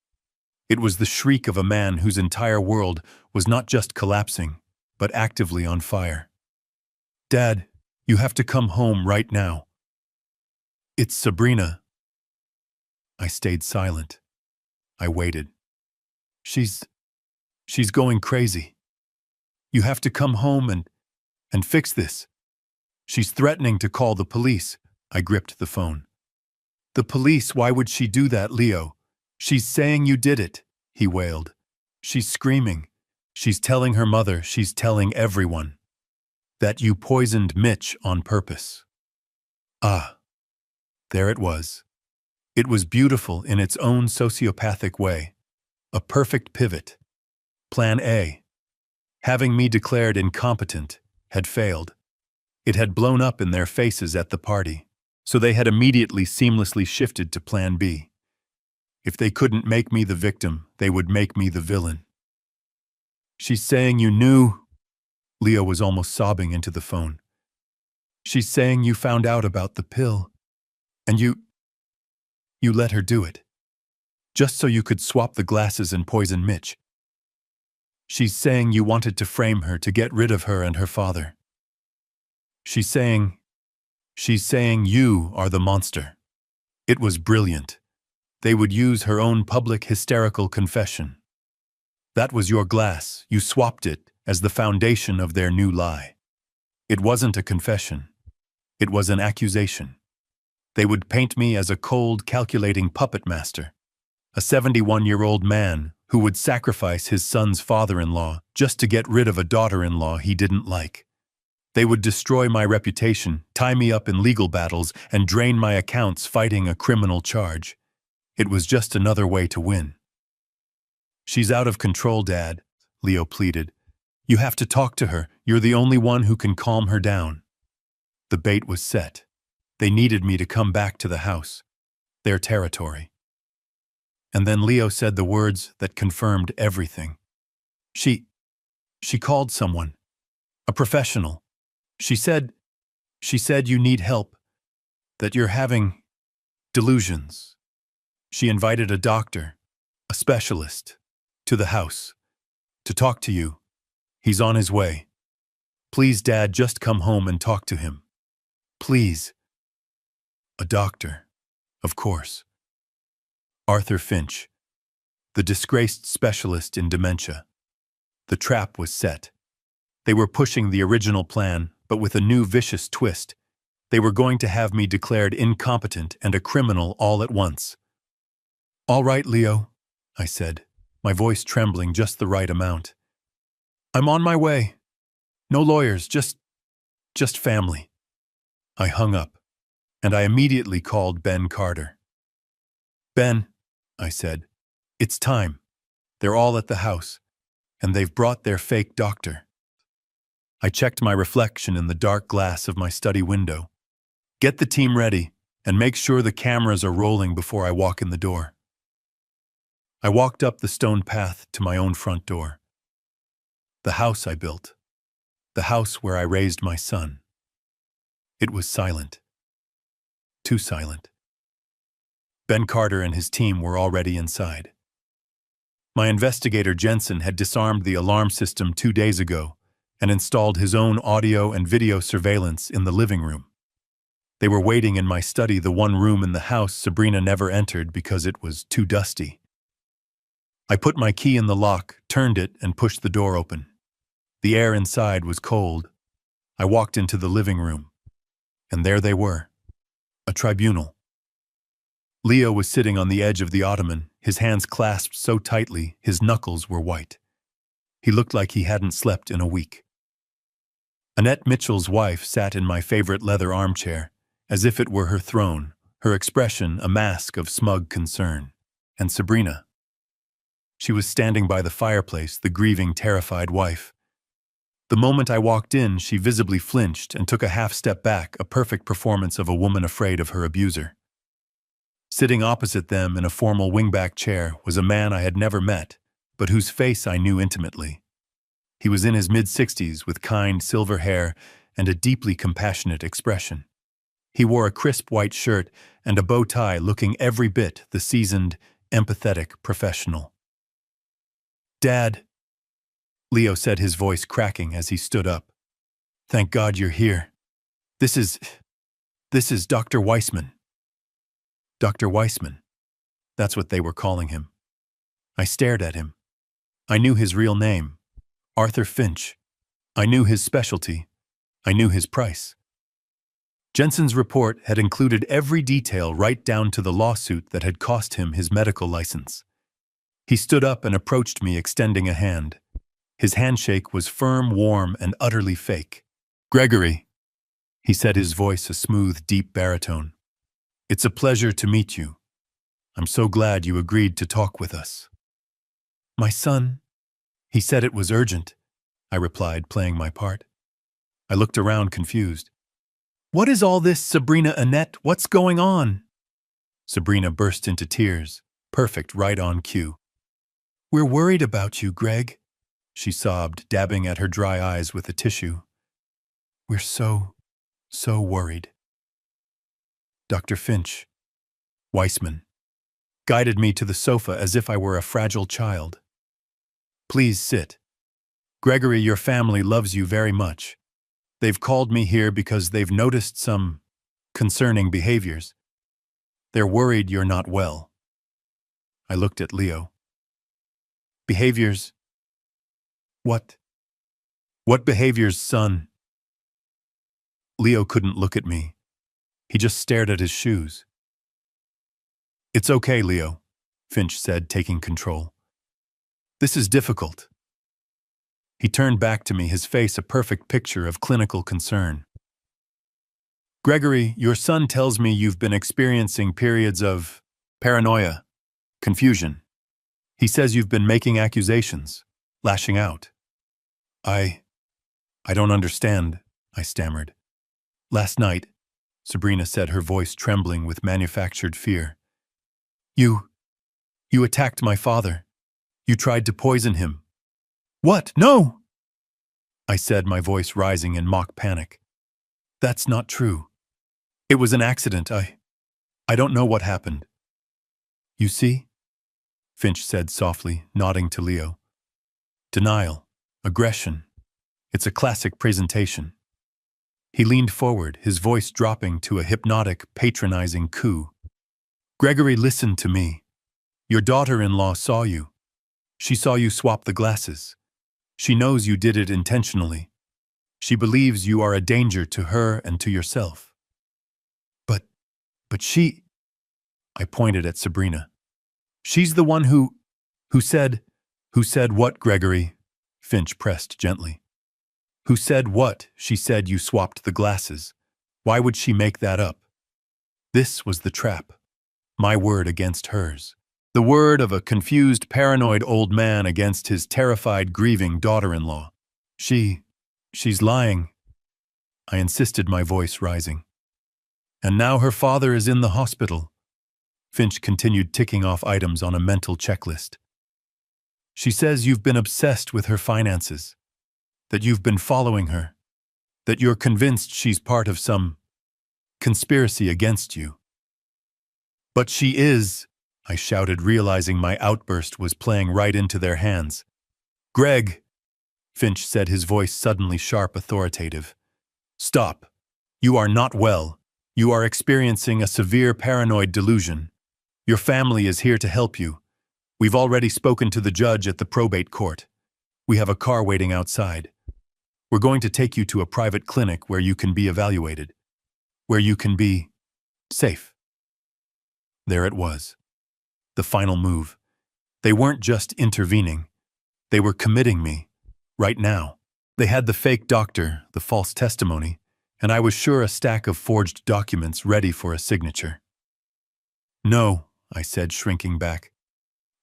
It was the shriek of a man whose entire world was not just collapsing, but actively on fire. "Dad, you have to come home right now." "It's Sabrina." I stayed silent. I waited. She's going crazy. You have to come home and fix this. She's threatening to call the police." I gripped the phone. "The police? Why would she do that, Leo? She's saying you did it," he wailed. "She's screaming. She's telling her mother, she's telling everyone, that you poisoned Mitch on purpose." Ah, there it was. It was beautiful in its own sociopathic way. A perfect pivot. Plan A, having me declared incompetent, had failed. It had blown up in their faces at the party, so they had immediately seamlessly shifted to Plan B. If they couldn't make me the victim, they would make me the villain. "She's saying you knew." Leo was almost sobbing into the phone. "She's saying you found out about the pill, and you let her do it, just so you could swap the glasses and poison Mitch. She's saying you wanted to frame her to get rid of her and her father. She's saying you are the monster." It was brilliant. They would use her own public hysterical confession. That was your glass. You swapped it as the foundation of their new lie. It wasn't a confession. It was an accusation. They would paint me as a cold, calculating puppet master, a 71-year-old man who would sacrifice his son's father-in-law just to get rid of a daughter-in-law he didn't like. They would destroy my reputation, tie me up in legal battles, and drain my accounts fighting a criminal charge. It was just another way to win. "She's out of control, Dad," Leo pleaded. "You have to talk to her. You're the only one who can calm her down." The bait was set. They needed me to come back to the house, their territory. And then Leo said the words that confirmed everything. She called someone, a professional. She said you need help, that you're having delusions. She invited a doctor, a specialist, to the house, to talk to you. He's on his way. Please, Dad, just come home and talk to him. Please. A doctor, of course. Arthur Finch, the disgraced specialist in dementia. The trap was set. They were pushing the original plan, but with a new vicious twist. They were going to have me declared incompetent and a criminal all at once. "All right, Leo," I said, my voice trembling just the right amount. "I'm on my way. No lawyers, just family." I hung up, and I immediately called Ben Carter. "Ben," I said, "it's time. They're all at the house, and they've brought their fake doctor." I checked my reflection in the dark glass of my study window. "Get the team ready, and make sure the cameras are rolling before I walk in the door." I walked up the stone path to my own front door. The house I built. The house where I raised my son. It was silent. Too silent. Ben Carter and his team were already inside. My investigator Jensen had disarmed the alarm system 2 days ago and installed his own audio and video surveillance in the living room. They were waiting in my study, the one room in the house Sabrina never entered because it was too dusty. I put my key in the lock, turned it, and pushed the door open. The air inside was cold. I walked into the living room, and there they were, a tribunal. Leo was sitting on the edge of the ottoman, his hands clasped so tightly his knuckles were white. He looked like he hadn't slept in a week. Annette Mitchell's wife sat in my favorite leather armchair, as if it were her throne, her expression a mask of smug concern. And Sabrina. She was standing by the fireplace, the grieving, terrified wife. The moment I walked in, she visibly flinched and took a half step back, a perfect performance of a woman afraid of her abuser. Sitting opposite them in a formal wingback chair was a man I had never met, but whose face I knew intimately. He was in his mid-60s with kind silver hair and a deeply compassionate expression. He wore a crisp white shirt and a bow tie, looking every bit the seasoned, empathetic professional. "Dad," Leo said, his voice cracking as he stood up. "Thank God you're here. This is Dr. Weissman." Dr. Weissman. That's what they were calling him. I stared at him. I knew his real name, Arthur Finch. I knew his specialty. I knew his price. Jensen's report had included every detail right down to the lawsuit that had cost him his medical license. He stood up and approached me, extending a hand. His handshake was firm, warm, and utterly fake. "Gregory," he said, his voice a smooth, deep baritone. "It's a pleasure to meet you. I'm so glad you agreed to talk with us." "My son," he said. It was urgent, I replied, playing my part. I looked around, confused. "What is all this, Sabrina? Annette, what's going on?" Sabrina burst into tears, perfect, right on cue. "We're worried about you, Greg," she sobbed, dabbing at her dry eyes with a tissue. "We're so worried." Dr. Finch, Weissman, guided me to the sofa as if I were a fragile child. "Please sit. Gregory, your family loves you very much. They've called me here because they've noticed some concerning behaviors. They're worried you're not well." I looked at Leo. "Behaviors? What? What behaviors, son?" Leo couldn't look at me. He just stared at his shoes. "It's okay, Leo," Finch said, taking control. "This is difficult." He turned back to me, his face a perfect picture of clinical concern. "Gregory, your son tells me you've been experiencing periods of paranoia, confusion. He says you've been making accusations, lashing out." I don't understand," I stammered. "Last night," Sabrina said, her voice trembling with manufactured fear. You attacked my father. You tried to poison him." "What? No!" I said, my voice rising in mock panic. "That's not true. It was an accident. I don't know what happened." "You see?" Finch said softly, nodding to Leo. "Denial, aggression. It's a classic presentation." He leaned forward, his voice dropping to a hypnotic, patronizing coo. "Gregory, listen to me. Your daughter-in-law saw you. She saw you swap the glasses. She knows you did it intentionally. She believes you are a danger to her and to yourself." But she..." I pointed at Sabrina. "She's the one who said..." "Who said what, Gregory?" Finch pressed gently. "Who said what?" "She said you swapped the glasses. Why would she make that up?" This was the trap. My word against hers. The word of a confused, paranoid old man against his terrified, grieving daughter-in-law. She's lying," I insisted, my voice rising. "And now her father is in the hospital." Finch continued ticking off items on a mental checklist. "She says you've been obsessed with her finances, that you've been following her, that you're convinced she's part of some conspiracy against you." "But she is," I shouted, realizing my outburst was playing right into their hands. "Greg," Finch said, his voice suddenly sharp, authoritative. "Stop. You are not well. You are experiencing a severe paranoid delusion. Your family is here to help you. We've already spoken to the judge at the probate court. We have a car waiting outside. We're going to take you to a private clinic where you can be evaluated, where you can be safe. There it was. The final move. They weren't just intervening. They were committing me, right now. They had the fake doctor, the false testimony, and I was sure a stack of forged documents ready for a signature. No, I said, shrinking back.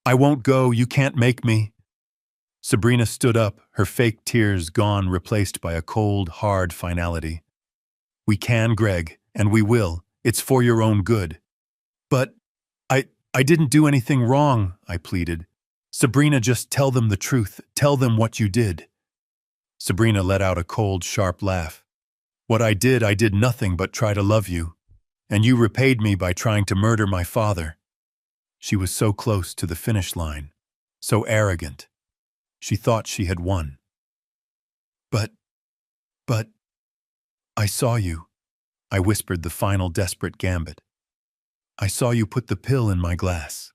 I won't go, you can't make me. Sabrina stood up, her fake tears gone, replaced by a cold, hard finality. We can, Greg, and we will. It's for your own good. But I didn't do anything wrong, I pleaded. Sabrina, just tell them the truth. Tell them what you did. Sabrina let out a cold, sharp laugh. What I did nothing but try to love you. And you repaid me by trying to murder my father. She was so close to the finish line, so arrogant. She thought she had won. But, I saw you, I whispered the final desperate gambit. I saw you put the pill in my glass.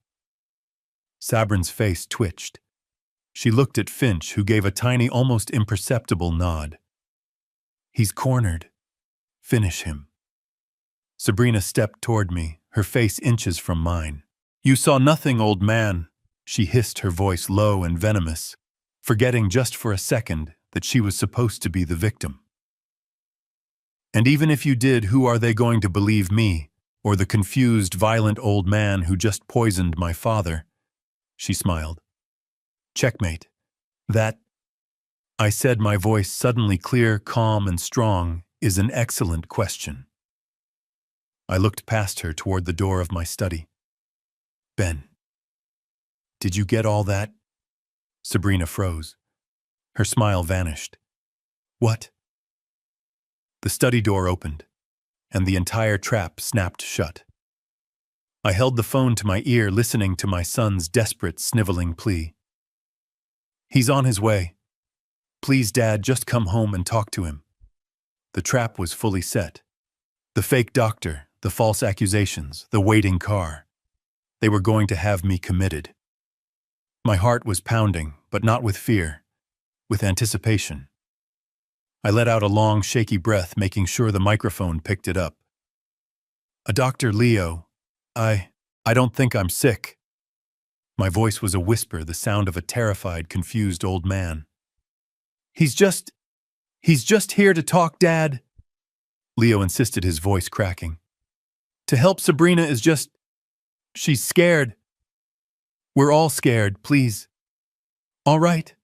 Sabrin's face twitched. She looked at Finch, who gave a tiny, almost imperceptible nod. He's cornered. Finish him. Sabrina stepped toward me, her face inches from mine. You saw nothing, old man, she hissed, her voice low and venomous, forgetting just for a second that she was supposed to be the victim. And even if you did, who are they going to believe, me, or the confused, violent old man who just poisoned my father? She smiled. Checkmate. That, I said, my voice suddenly clear, calm, and strong, is an excellent question. I looked past her toward the door of my study. Ben. Did you get all that? Sabrina froze. Her smile vanished. What? The study door opened, and the entire trap snapped shut. I held the phone to my ear, listening to my son's desperate, sniveling plea. He's on his way. Please, Dad, just come home and talk to him. The trap was fully set. The fake doctor, the false accusations, the waiting car. They were going to have me committed. My heart was pounding, but not with fear, with anticipation. I let out a long, shaky breath, making sure the microphone picked it up. Dr. Leo, I don't think I'm sick. My voice was a whisper, the sound of a terrified, confused old man. He's just here to talk, Dad, Leo insisted, his voice cracking. To help Sabrina is just, she's scared. We're all scared, please. All right,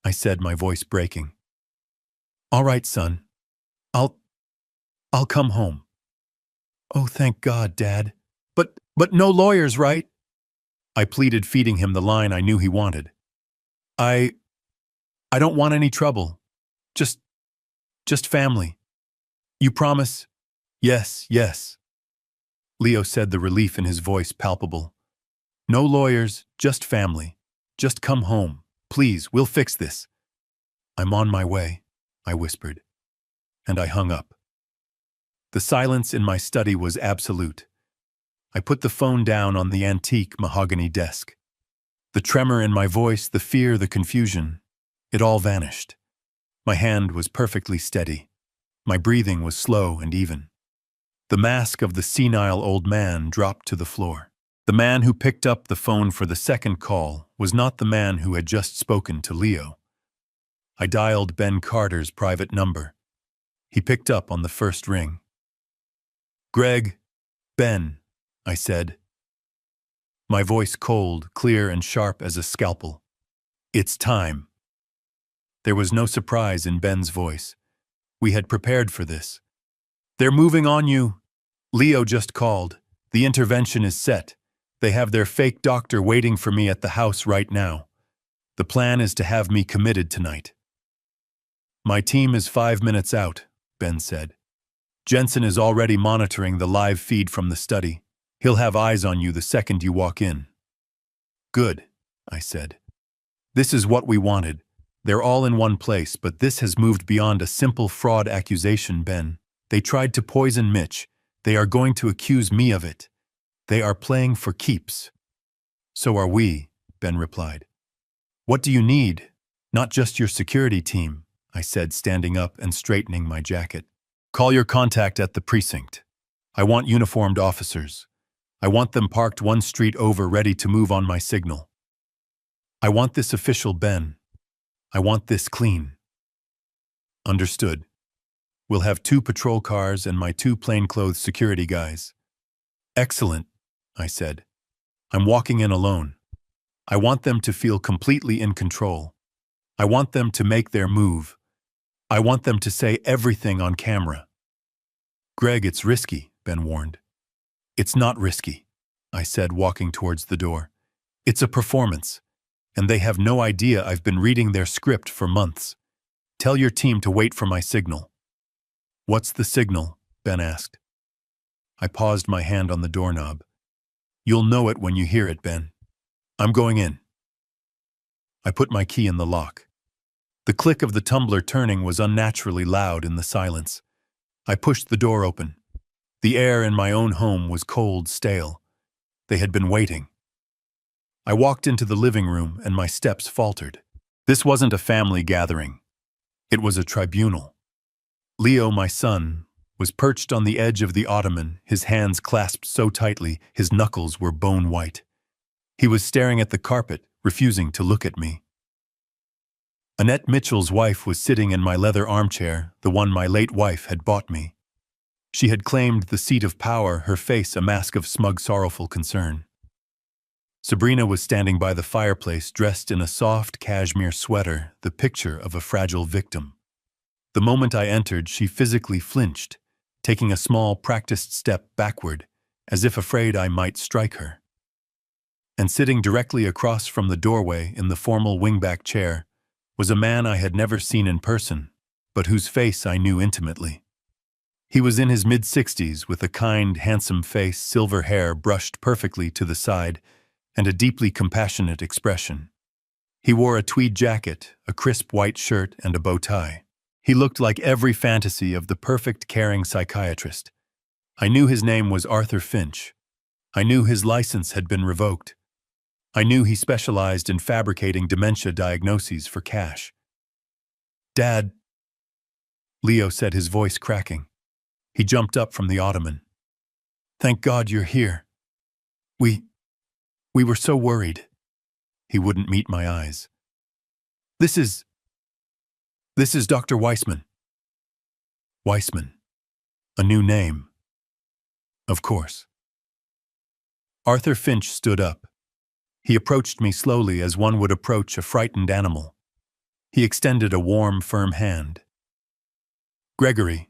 I said, my voice breaking. All right, son. I'll come home. Oh, thank God, Dad. But no lawyers, right? I pleaded, feeding him the line I knew he wanted. I don't want any trouble. Just family. You promise? Yes, yes. Leo said, the relief in his voice palpable. No lawyers, just family. Just come home. Please, we'll fix this. I'm on my way, I whispered, and I hung up. The silence in my study was absolute. I put the phone down on the antique mahogany desk. The tremor in my voice, the fear, the confusion, it all vanished. My hand was perfectly steady. My breathing was slow and even. The mask of the senile old man dropped to the floor. The man who picked up the phone for the second call was not the man who had just spoken to Leo. I dialed Ben Carter's private number. He picked up on the first ring. Greg, Ben, I said. My voice cold, clear, and sharp as a scalpel. It's time. There was no surprise in Ben's voice. We had prepared for this. They're moving on you. Leo just called. The intervention is set. They have their fake doctor waiting for me at the house right now. The plan is to have me committed tonight. My team is 5 minutes out, Ben said. Jensen is already monitoring the live feed from the study. He'll have eyes on you the second you walk in. Good, I said. This is what we wanted. They're all in one place, but this has moved beyond a simple fraud accusation, Ben. They tried to poison Mitch. They are going to accuse me of it. They are playing for keeps. So are we, Ben replied. What do you need? Not just your security team, I said, standing up and straightening my jacket. Call your contact at the precinct. I want uniformed officers. I want them parked one street over, ready to move on my signal. I want this official, Ben. I want this clean. Understood. We'll have 2 patrol cars and my 2 plainclothes security guys. Excellent, I said. I'm walking in alone. I want them to feel completely in control. I want them to make their move. I want them to say everything on camera. Greg, it's risky, Ben warned. It's not risky, I said, walking towards the door. It's a performance, and they have no idea I've been reading their script for months. Tell your team to wait for my signal. What's the signal? Ben asked. I paused my hand on the doorknob. You'll know it when you hear it, Ben. I'm going in. I put my key in the lock. The click of the tumbler turning was unnaturally loud in the silence. I pushed the door open. The air in my own home was cold, stale. They had been waiting. I walked into the living room and my steps faltered. This wasn't a family gathering. It was a tribunal. Leo, my son, was perched on the edge of the ottoman, his hands clasped so tightly his knuckles were bone white. He was staring at the carpet, refusing to look at me. Annette Mitchell's wife was sitting in my leather armchair, the one my late wife had bought me. She had claimed the seat of power, her face a mask of smug, sorrowful concern. Sabrina was standing by the fireplace, dressed in a soft cashmere sweater, the picture of a fragile victim. The moment I entered, she physically flinched, taking a small, practiced step backward, as if afraid I might strike her. And sitting directly across from the doorway in the formal wingback chair was a man I had never seen in person, but whose face I knew intimately. He was in his mid-60s, with a kind, handsome face, silver hair brushed perfectly to the side, and a deeply compassionate expression. He wore a tweed jacket, a crisp white shirt, and a bow tie. He looked like every fantasy of the perfect, caring psychiatrist. I knew his name was Arthur Finch. I knew his license had been revoked. I knew he specialized in fabricating dementia diagnoses for cash. Dad, Leo said, his voice cracking. He jumped up from the ottoman. Thank God you're here. We were so worried. He wouldn't meet my eyes. This is Dr. Weissman. Weissman. A new name. Of course. Arthur Finch stood up. He approached me slowly as one would approach a frightened animal. He extended a warm, firm hand. Gregory,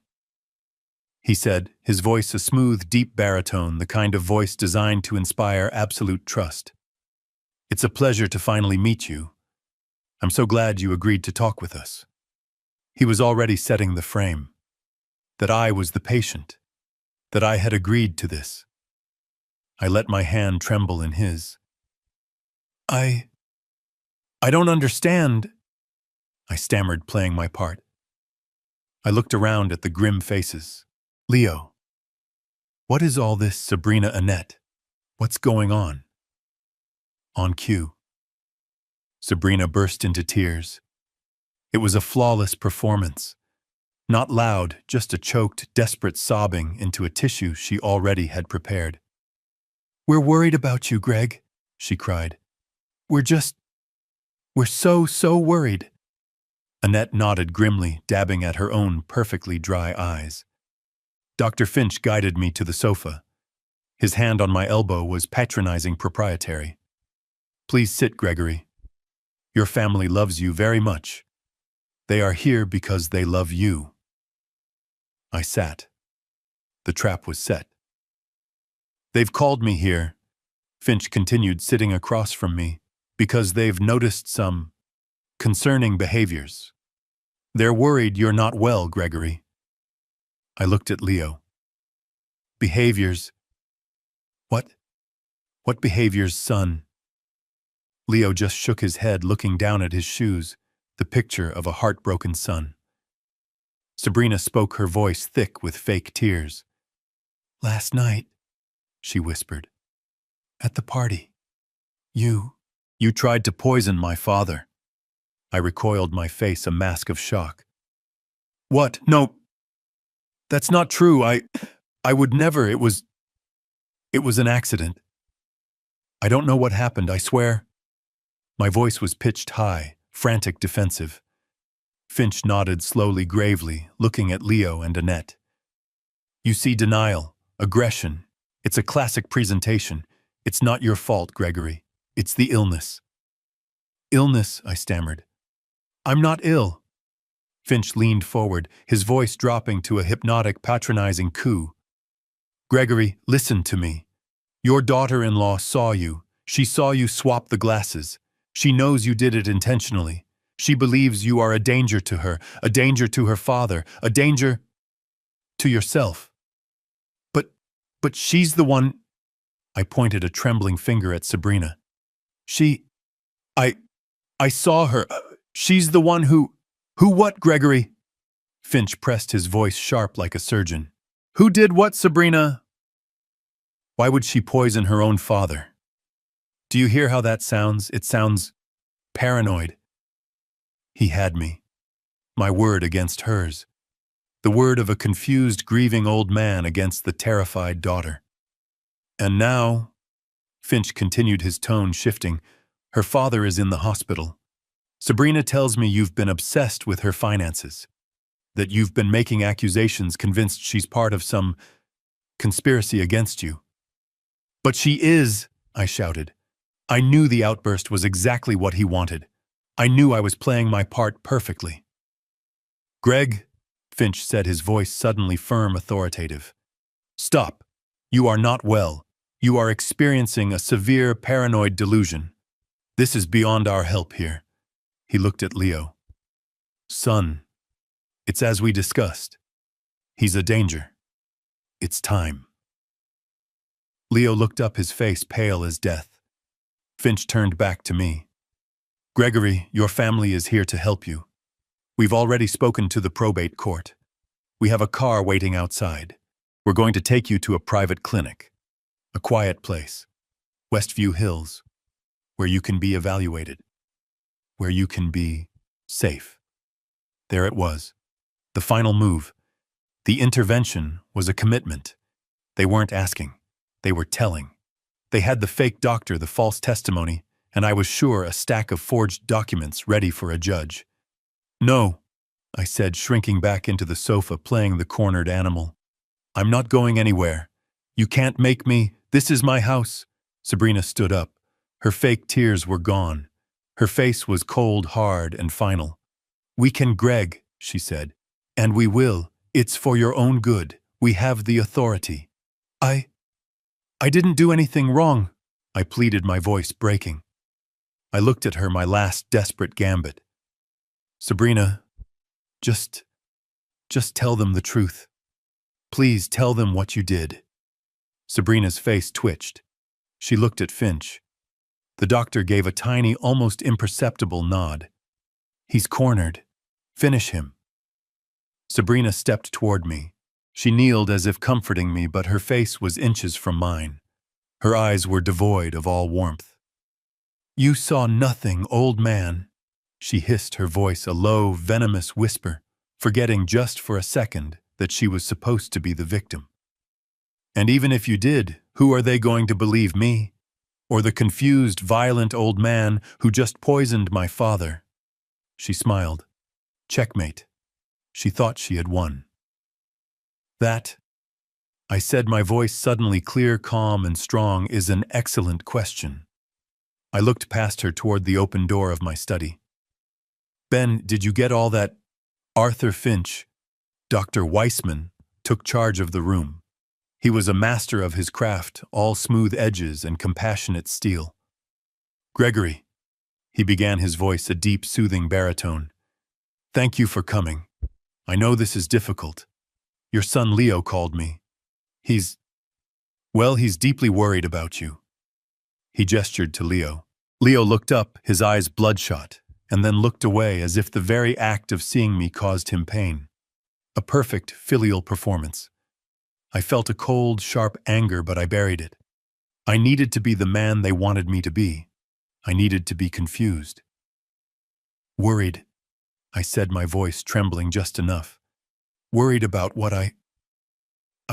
he said, his voice a smooth, deep baritone, the kind of voice designed to inspire absolute trust. It's a pleasure to finally meet you. I'm so glad you agreed to talk with us. He was already setting the frame. That I was the patient. That I had agreed to this. I let my hand tremble in his. I don't understand, I stammered, playing my part. I looked around at the grim faces. Leo, what is all this, Sabrina, Annette? What's going on? On cue. Sabrina burst into tears. It was a flawless performance. Not loud, just a choked, desperate sobbing into a tissue she already had prepared. We're worried about you, Greg, she cried. We're so worried. Annette nodded grimly, dabbing at her own perfectly dry eyes. Dr. Finch guided me to the sofa. His hand on my elbow was patronizing, proprietary. Please sit, Gregory. Your family loves you very much. They are here because they love you. I sat. The trap was set. They've called me here, Finch continued, sitting across from me, because they've noticed some concerning behaviors. They're worried you're not well, Gregory. I looked at Leo. Behaviors? What? What behaviors, son? Leo just shook his head, looking down at his shoes, the picture of a heartbroken son. Sabrina spoke, her voice thick with fake tears. Last night, she whispered, at the party, you tried to poison my father. I recoiled, my face a mask of shock. What? No, that's not true. I would never. It was an accident. I don't know what happened, I swear. My voice was pitched high, frantic, defensive. Finch nodded slowly, gravely, looking at Leo and Annette. You see, denial, aggression. It's a classic presentation. It's not your fault, Gregory. It's the illness. Illness, I stammered. I'm not ill. Finch leaned forward, his voice dropping to a hypnotic, patronizing coo. Gregory, listen to me. Your daughter-in-law saw you. She saw you swap the glasses. She knows you did it intentionally. She believes you are a danger to her, a danger to her father, a danger to yourself. But she's the one. I pointed a trembling finger at Sabrina. I saw her. She's the one who what, Gregory? Finch pressed his voice sharp like a surgeon. Who did what, Sabrina? Why would she poison her own father? Do you hear how that sounds? It sounds paranoid. He had me. My word against hers. The word of a confused, grieving old man against the terrified daughter. And now, Finch continued, his tone shifting, her father is in the hospital. Sabrina tells me you've been obsessed with her finances, that you've been making accusations convinced she's part of some conspiracy against you. But she is, I shouted. I knew the outburst was exactly what he wanted. I knew I was playing my part perfectly. Greg, Finch said, his voice suddenly firm, authoritative. Stop. You are not well. You are experiencing a severe paranoid delusion. This is beyond our help here. He looked at Leo. Son, it's as we discussed. He's a danger. It's time. Leo looked up, his face pale as death. Finch turned back to me. Gregory, your family is here to help you. We've already spoken to the probate court. We have a car waiting outside. We're going to take you to a private clinic, a quiet place, Westview Hills, where you can be evaluated, where you can be safe. There it was, the final move. The intervention was a commitment. They weren't asking, they were telling. They had the fake doctor, the false testimony, and I was sure a stack of forged documents ready for a judge. No, I said, shrinking back into the sofa, playing the cornered animal. I'm not going anywhere. You can't make me. This is my house. Sabrina stood up. Her fake tears were gone. Her face was cold, hard, and final. We can, Greg, she said. And we will. It's for your own good. We have the authority. I didn't do anything wrong, I pleaded, my voice breaking. I looked at her, my last desperate gambit. Sabrina, just tell them the truth. Please tell them what you did. Sabrina's face twitched. She looked at Finch. The doctor gave a tiny, almost imperceptible nod. He's cornered. Finish him. Sabrina stepped toward me. She kneeled as if comforting me, but her face was inches from mine. Her eyes were devoid of all warmth. You saw nothing, old man, she hissed, her voice a low, venomous whisper, forgetting just for a second that she was supposed to be the victim. And even if you did, who are they going to believe, me? Or the confused, violent old man who just poisoned my father? She smiled. Checkmate. She thought she had won. That, I said, my voice suddenly clear, calm, and strong, is an excellent question. I looked past her toward the open door of my study. Ben, did you get all that? Arthur Finch, Dr. Weissman, took charge of the room. He was a master of his craft, all smooth edges and compassionate steel. Gregory, he began, his voice a deep, soothing baritone. Thank you for coming. I know this is difficult. Your son Leo called me. He's deeply worried about you. He gestured to Leo. Leo looked up, his eyes bloodshot, and then looked away as if the very act of seeing me caused him pain. A perfect filial performance. I felt a cold, sharp anger, but I buried it. I needed to be the man they wanted me to be. I needed to be confused. Worried, I said, my voice trembling just enough. Worried about what I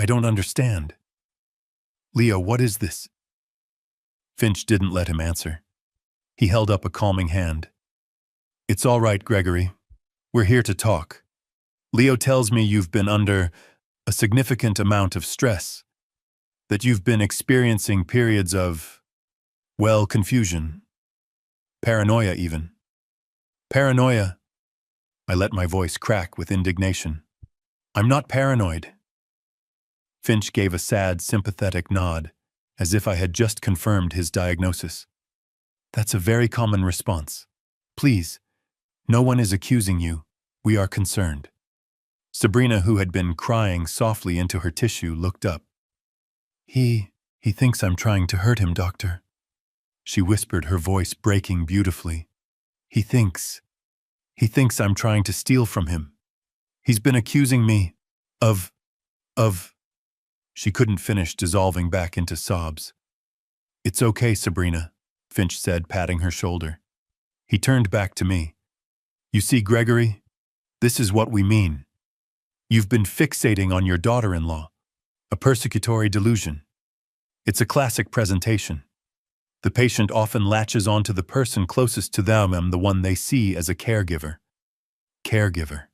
don't understand. Leo, what is this? Finch didn't let him answer. He held up a calming hand. It's all right, Gregory. We're here to talk. Leo tells me you've been under a significant amount of stress, that you've been experiencing periods of, well, confusion, paranoia even. Paranoia. I let my voice crack with indignation. I'm not paranoid. Finch gave a sad, sympathetic nod, as if I had just confirmed his diagnosis. That's a very common response. Please, no one is accusing you. We are concerned. Sabrina, who had been crying softly into her tissue, looked up. He thinks I'm trying to hurt him, doctor. She whispered, her voice breaking beautifully. He thinks I'm trying to steal from him. He's been accusing me of... She couldn't finish, dissolving back into sobs. It's okay, Sabrina, Finch said, patting her shoulder. He turned back to me. You see, Gregory, this is what we mean. You've been fixating on your daughter-in-law, a persecutory delusion. It's a classic presentation. The patient often latches onto the person closest to them, the one they see as a caregiver. Caregiver.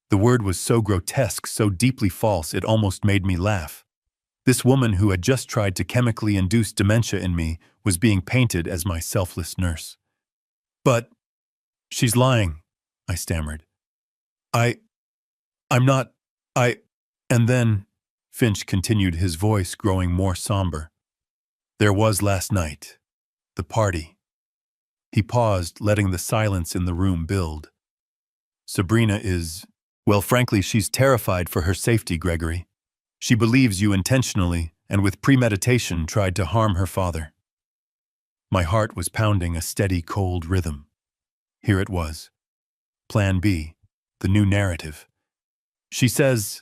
The word was so grotesque, so deeply false, it almost made me laugh. This woman who had just tried to chemically induce dementia in me was being painted as my selfless nurse. But she's lying, I stammered. I'm not, And then, Finch continued, his voice growing more somber. There was last night. The party. He paused, letting the silence in the room build. Sabrina is, well, frankly, she's terrified for her safety, Gregory. She believes you intentionally and with premeditation tried to harm her father. My heart was pounding a steady, cold rhythm. Here it was. Plan B, the new narrative. She says,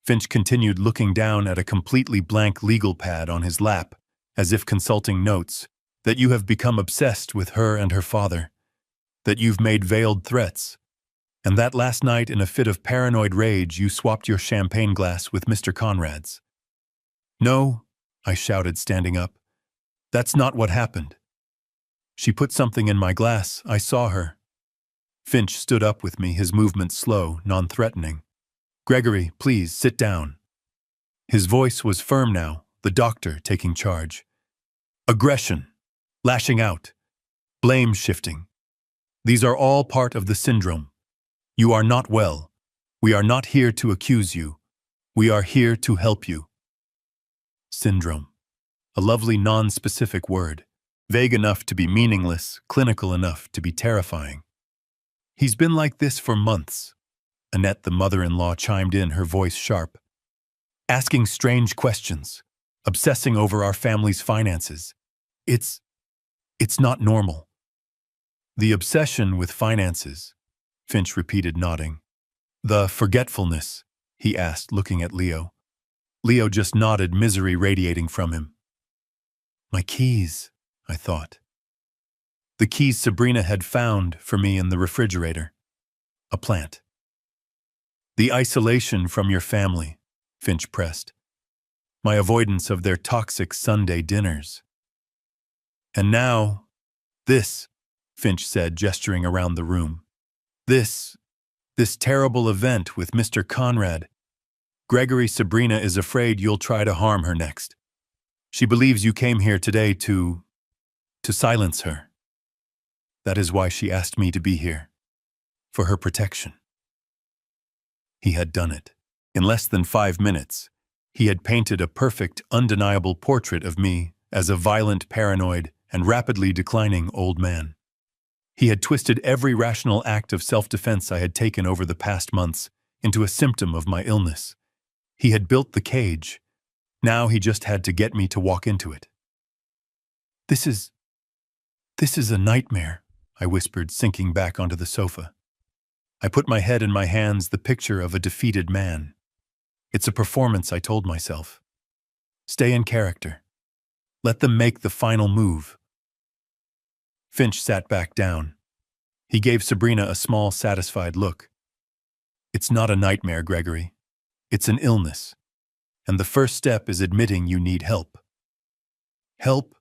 Finch continued, looking down at a completely blank legal pad on his lap, as if consulting notes, that you have become obsessed with her and her father, that you've made veiled threats, and that last night, in a fit of paranoid rage, you swapped your champagne glass with Mr. Conrad's. No, I shouted, standing up. That's not what happened. She put something in my glass. I saw her. Finch stood up with me, his movements slow, non-threatening. Gregory, please, sit down. His voice was firm now, the doctor taking charge. Aggression, lashing out, blame shifting. These are all part of the syndrome. You are not well. We are not here to accuse you. We are here to help you. Syndrome. A lovely non-specific word, vague enough to be meaningless, clinical enough to be terrifying. He's been like this for months. Annette, the mother-in-law, chimed in, her voice sharp. Asking strange questions, obsessing over our family's finances. It's not normal. The obsession with finances, Finch repeated, nodding. The forgetfulness, he asked, looking at Leo. Leo just nodded, misery radiating from him. My keys, I thought. The keys Sabrina had found for me in the refrigerator. A plant. The isolation from your family, Finch pressed. My avoidance of their toxic Sunday dinners. And now, this, Finch said, gesturing around the room. This terrible event with Mr. Conrad. Gregory, Sabrina is afraid you'll try to harm her next. She believes you came here today to silence her. That is why she asked me to be here. For her protection. He had done it. In less than 5 minutes, he had painted a perfect, undeniable portrait of me as a violent, paranoid, and rapidly declining old man. He had twisted every rational act of self-defense I had taken over the past months into a symptom of my illness. He had built the cage. Now he just had to get me to walk into it. This is a nightmare, I whispered, sinking back onto the sofa. I put my head in my hands, the picture of a defeated man. It's a performance, I told myself. Stay in character. Let them make the final move. Finch sat back down. He gave Sabrina a small, satisfied look. It's not a nightmare, Gregory. It's an illness. And the first step is admitting you need help. Help?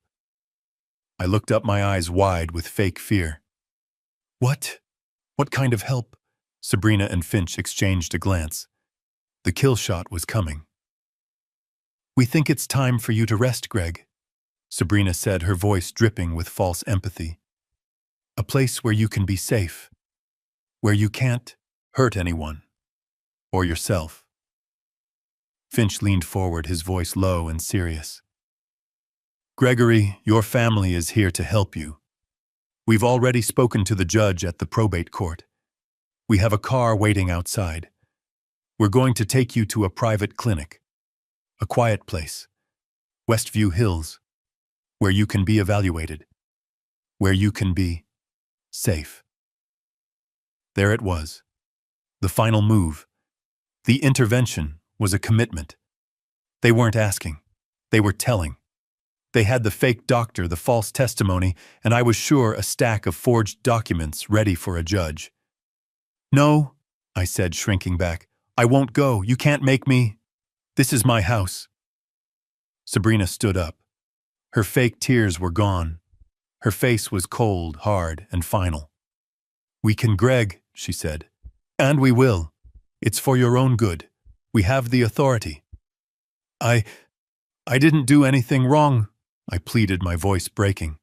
I looked up, my eyes wide with fake fear. What? What kind of help? Sabrina and Finch exchanged a glance. The kill shot was coming. We think it's time for you to rest, Greg, Sabrina said, her voice dripping with false empathy. A place where you can be safe, where you can't hurt anyone, or yourself. Finch leaned forward, his voice low and serious. Gregory, your family is here to help you. We've already spoken to the judge at the probate court. We have a car waiting outside. We're going to take you to a private clinic, a quiet place, Westview Hills, where you can be evaluated, where you can be safe. There it was. The final move. The intervention was a commitment. They weren't asking. They were telling. They had the fake doctor, the false testimony, and I was sure a stack of forged documents ready for a judge. No, I said, shrinking back. I won't go. You can't make me. This is my house. Sabrina stood up. Her fake tears were gone. Her face was cold, hard, and final. We can, Greg, she said. And we will. It's for your own good. We have the authority. I didn't do anything wrong, I pleaded, my voice breaking.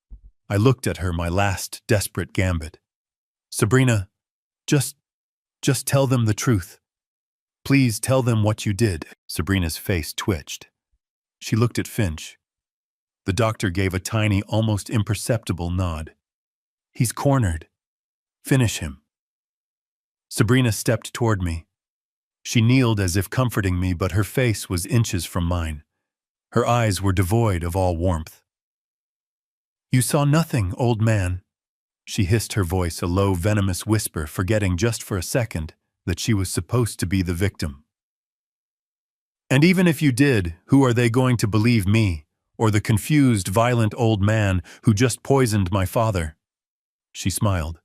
I looked at her, my last desperate gambit. Sabrina, just tell them the truth. Please tell them what you did. Sabrina's face twitched. She looked at Finch. The doctor gave a tiny, almost imperceptible nod. He's cornered. Finish him. Sabrina stepped toward me. She kneeled as if comforting me, but her face was inches from mine. Her eyes were devoid of all warmth. You saw nothing, old man, she hissed, her voice a low, venomous whisper, forgetting just for a second that she was supposed to be the victim. And even if you did, who are they going to believe, me, or the confused, violent old man who just poisoned my father? She smiled.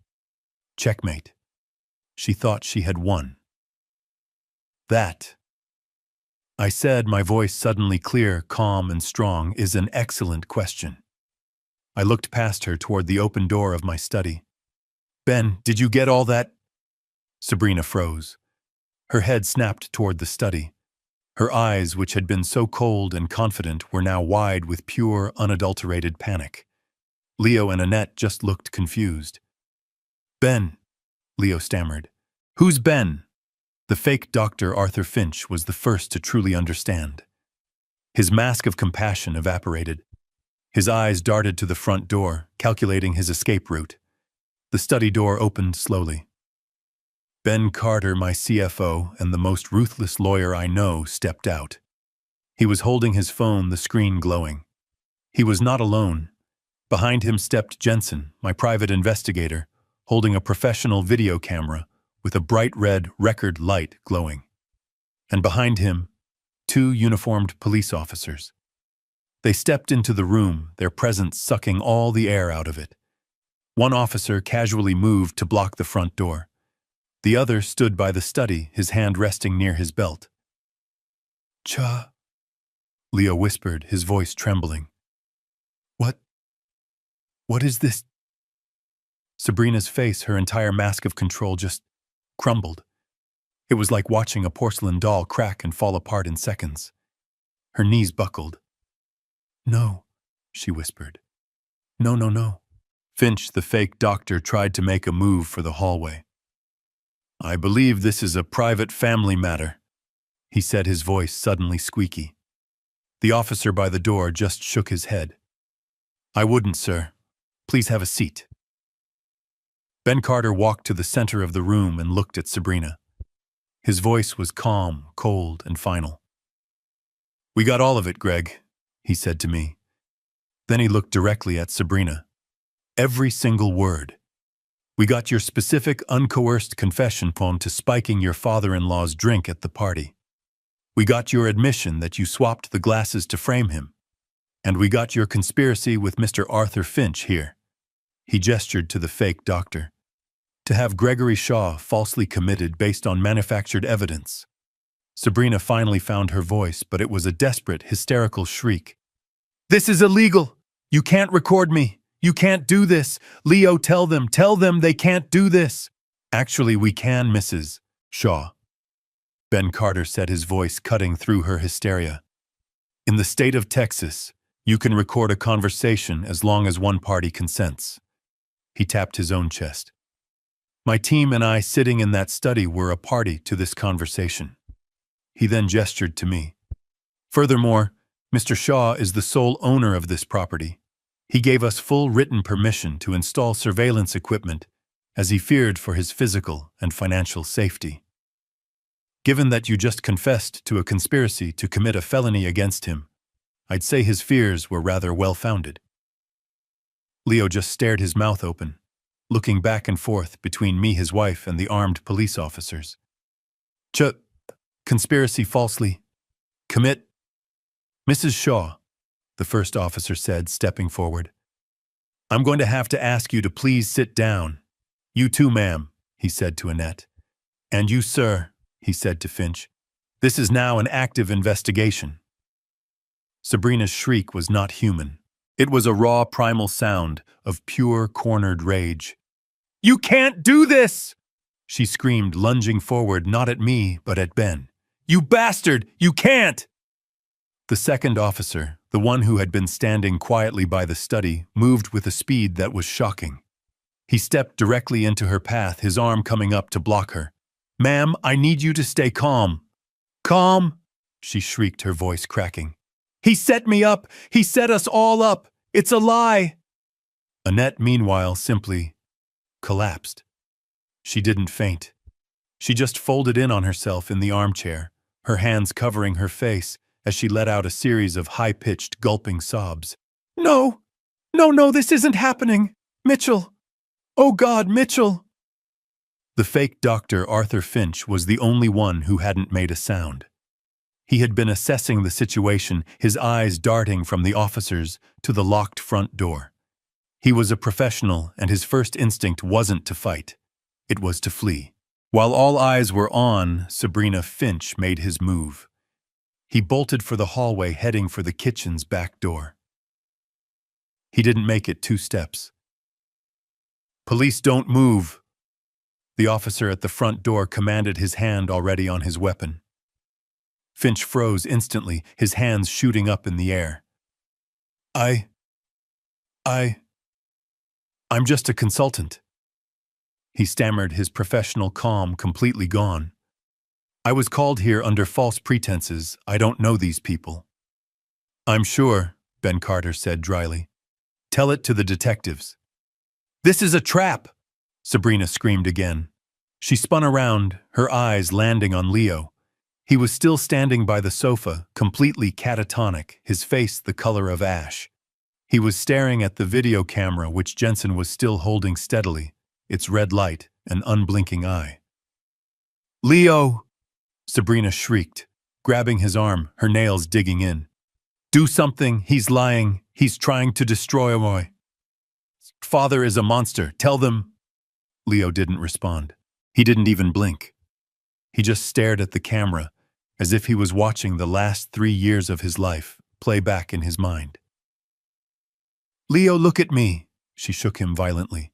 Checkmate. She thought she had won. That, I said, my voice suddenly clear, calm, and strong, is an excellent question. I looked past her toward the open door of my study. Ben, did you get all that? Sabrina froze. Her head snapped toward the study. Her eyes, which had been so cold and confident, were now wide with pure, unadulterated panic. Leo and Annette just looked confused. Ben, Leo stammered. Who's Ben? The fake Dr. Arthur Finch was the first to truly understand. His mask of compassion evaporated. His eyes darted to the front door, calculating his escape route. The study door opened slowly. Ben Carter, my CFO and the most ruthless lawyer I know, stepped out. He was holding his phone, the screen glowing. He was not alone. Behind him stepped Jensen, my private investigator, holding a professional video camera with a bright red record light glowing. And behind him, 2 uniformed police officers. They stepped into the room, their presence sucking all the air out of it. One officer casually moved to block the front door. The other stood by the study, his hand resting near his belt. Cha, Leo whispered, his voice trembling. What is this? Sabrina's face, her entire mask of control, just crumbled. It was like watching a porcelain doll crack and fall apart in seconds. Her knees buckled. No, she whispered. No. Finch, the fake doctor, tried to make a move for the hallway. I believe this is a private family matter, he said, his voice suddenly squeaky. The officer by the door just shook his head. I wouldn't, sir. Please have a seat. Ben Carter walked to the center of the room and looked at Sabrina. His voice was calm, cold, and final. We got all of it, Greg, he said to me. Then he looked directly at Sabrina. Every single word. We got your specific, uncoerced confession poem to spiking your father-in-law's drink at the party. We got your admission that you swapped the glasses to frame him. And we got your conspiracy with Mr. Arthur Finch here. He gestured to the fake doctor. To have Gregory Shaw falsely committed based on manufactured evidence. Sabrina finally found her voice, but it was a desperate, hysterical shriek. This is illegal! You can't record me! You can't do this! Leo, tell them they can't do this! Actually, we can, Mrs. Shaw. Ben Carter said, his voice cutting through her hysteria. In the state of Texas, you can record a conversation as long as one party consents. He tapped his own chest. My team and I sitting in that study were a party to this conversation. He then gestured to me. Furthermore, Mr. Shaw is the sole owner of this property. He gave us full written permission to install surveillance equipment as he feared for his physical and financial safety. Given that you just confessed to a conspiracy to commit a felony against him, I'd say his fears were rather well-founded. Leo just stared his mouth open, looking back and forth between me, his wife, and the armed police officers. Conspiracy falsely. Commit. Mrs. Shaw, the first officer said, stepping forward. I'm going to have to ask you to please sit down. You too, ma'am, he said to Annette. And you, sir, he said to Finch. This is now an active investigation. Sabrina's shriek was not human. It was a raw, primal sound of pure, cornered rage. You can't do this! She screamed, lunging forward, not at me, but at Ben. You bastard! You can't! The second officer, the one who had been standing quietly by the study, moved with a speed that was shocking. He stepped directly into her path, his arm coming up to block her. Ma'am, I need you to stay calm. Calm? She shrieked, her voice cracking. He set me up! He set us all up! It's a lie! Annette, meanwhile, simply collapsed. She didn't faint. She just folded in on herself in the armchair, her hands covering her face as she let out a series of high-pitched, gulping sobs. No! No, this isn't happening! Mitchell! Oh God, Mitchell! The fake Dr. Arthur Finch was the only one who hadn't made a sound. He had been assessing the situation, his eyes darting from the officers to the locked front door. He was a professional, and his first instinct wasn't to fight. It was to flee. While all eyes were on Sabrina, Finch made his move. He bolted for the hallway, heading for the kitchen's back door. He didn't make it 2 steps. Police, don't move! The officer at the front door commanded, his hand already on his weapon. Finch froze instantly, his hands shooting up in the air. I'm just a consultant. He stammered, his professional calm completely gone. I was called here under false pretenses. I don't know these people. I'm sure, Ben Carter said dryly. Tell it to the detectives. This is a trap! Sabrina screamed again. She spun around, her eyes landing on Leo. He was still standing by the sofa, completely catatonic, his face the color of ash. He was staring at the video camera, which Jensen was still holding steadily, its red light an unblinking eye. Leo! Sabrina shrieked, grabbing his arm, her nails digging in. Do something, he's lying, he's trying to destroy Roy. Father is a monster, tell them. Leo didn't respond. He didn't even blink. He just stared at the camera, as if he was watching the last 3 years of his life play back in his mind. Leo, look at me, she shook him violently.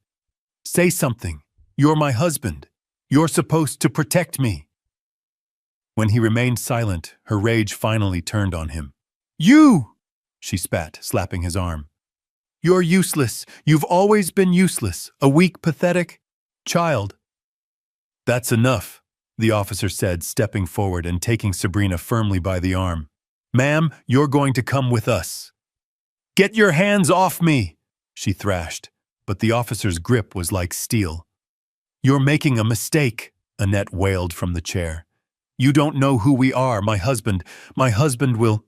Say something. You're my husband. You're supposed to protect me. When he remained silent, her rage finally turned on him. You! She spat, slapping his arm. You're useless. You've always been useless. A weak, pathetic child. That's enough, the officer said, stepping forward and taking Sabrina firmly by the arm. Ma'am, you're going to come with us. Get your hands off me, she thrashed, but the officer's grip was like steel. You're making a mistake, Annette wailed from the chair. You don't know who we are, my husband will,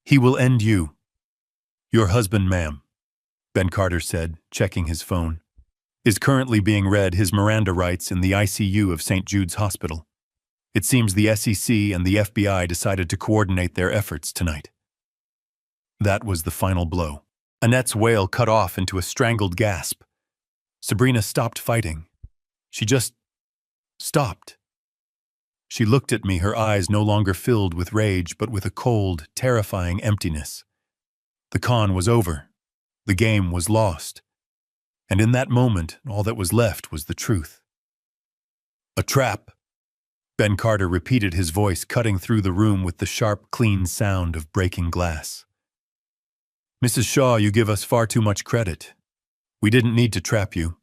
he will end you. Your husband, ma'am, Ben Carter said, checking his phone, is currently being read his Miranda rights in the ICU of St. Jude's Hospital. It seems the SEC and the FBI decided to coordinate their efforts tonight. That was the final blow. Annette's wail cut off into a strangled gasp. Sabrina stopped fighting. She just stopped. She looked at me, her eyes no longer filled with rage, but with a cold, terrifying emptiness. The con was over. The game was lost. And in that moment, all that was left was the truth. A trap. Ben Carter repeated, his voice cutting through the room with the sharp, clean sound of breaking glass. Mrs. Shaw, you give us far too much credit. We didn't need to trap you.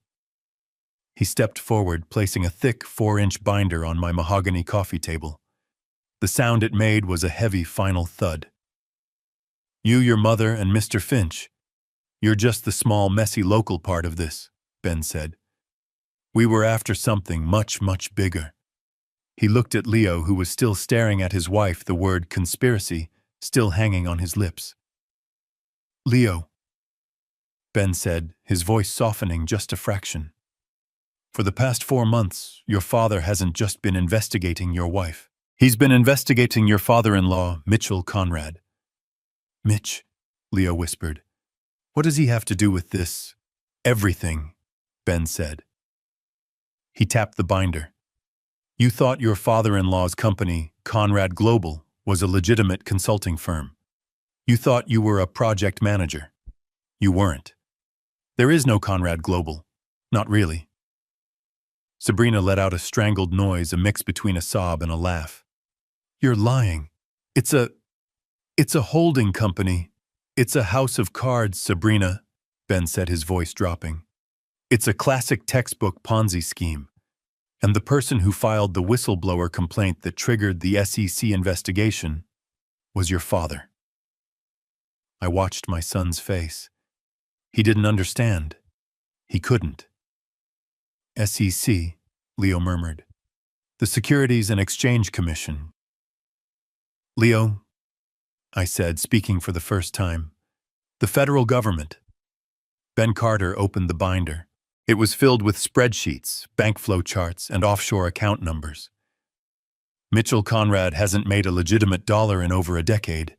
He stepped forward, placing a thick 4-inch binder on my mahogany coffee table. The sound it made was a heavy final thud. You, your mother, and Mr. Finch. You're just the small, messy local part of this, Ben said. We were after something much, much bigger. He looked at Leo, who was still staring at his wife, the word conspiracy still hanging on his lips. Leo, Ben said, his voice softening just a fraction. For the past 4 months, your father hasn't just been investigating your wife. He's been investigating your father-in-law, Mitchell Conrad. Mitch, Leo whispered. What does he have to do with this? Everything, Ben said. He tapped the binder. You thought your father-in-law's company, Conrad Global, was a legitimate consulting firm. You thought you were a project manager. You weren't. There is no Conrad Global. Not really. Sabrina let out a strangled noise, a mix between a sob and a laugh. You're lying. It's a holding company. It's a house of cards, Sabrina, Ben said, his voice dropping. It's a classic textbook Ponzi scheme. And the person who filed the whistleblower complaint that triggered the SEC investigation was your father. I watched my son's face. He didn't understand. He couldn't. SEC, Leo murmured. The Securities and Exchange Commission. Leo, I said, speaking for the first time. The federal government. Ben Carter opened the binder. It was filled with spreadsheets, bank flow charts, and offshore account numbers. Mitchell Conrad hasn't made a legitimate dollar in over a decade.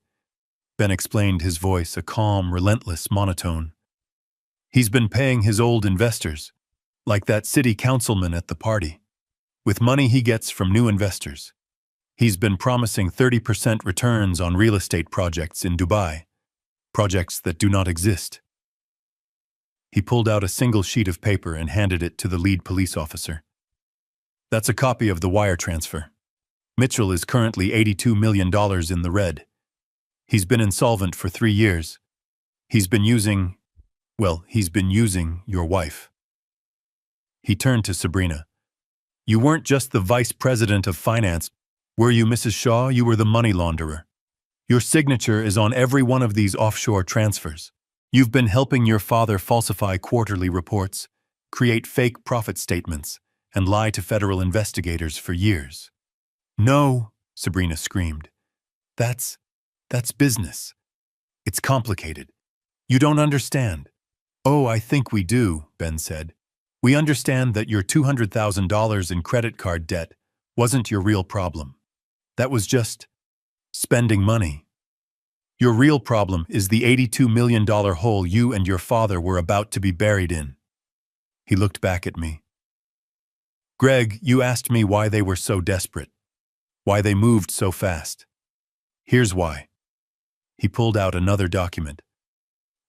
Ben explained, his voice a calm, relentless monotone. He's been paying his old investors, like that city councilman at the party, with money he gets from new investors. He's been promising 30% returns on real estate projects in Dubai, projects that do not exist. He pulled out a single sheet of paper and handed it to the lead police officer. That's a copy of the wire transfer. Mitchell is currently $82 million in the red. He's been insolvent for 3 years. He's been using your wife. He turned to Sabrina. You weren't just the vice president of finance, were you, Mrs. Shaw? You were the money launderer. Your signature is on every one of these offshore transfers. You've been helping your father falsify quarterly reports, create fake profit statements, and lie to federal investigators for years. No, Sabrina screamed. That's business. It's complicated. You don't understand. Oh, I think we do, Ben said. We understand that your $200,000 in credit card debt wasn't your real problem. That was just spending money. Your real problem is the $82 million hole you and your father were about to be buried in. He looked back at me. Greg, you asked me why they were so desperate, why they moved so fast. Here's why. He pulled out another document.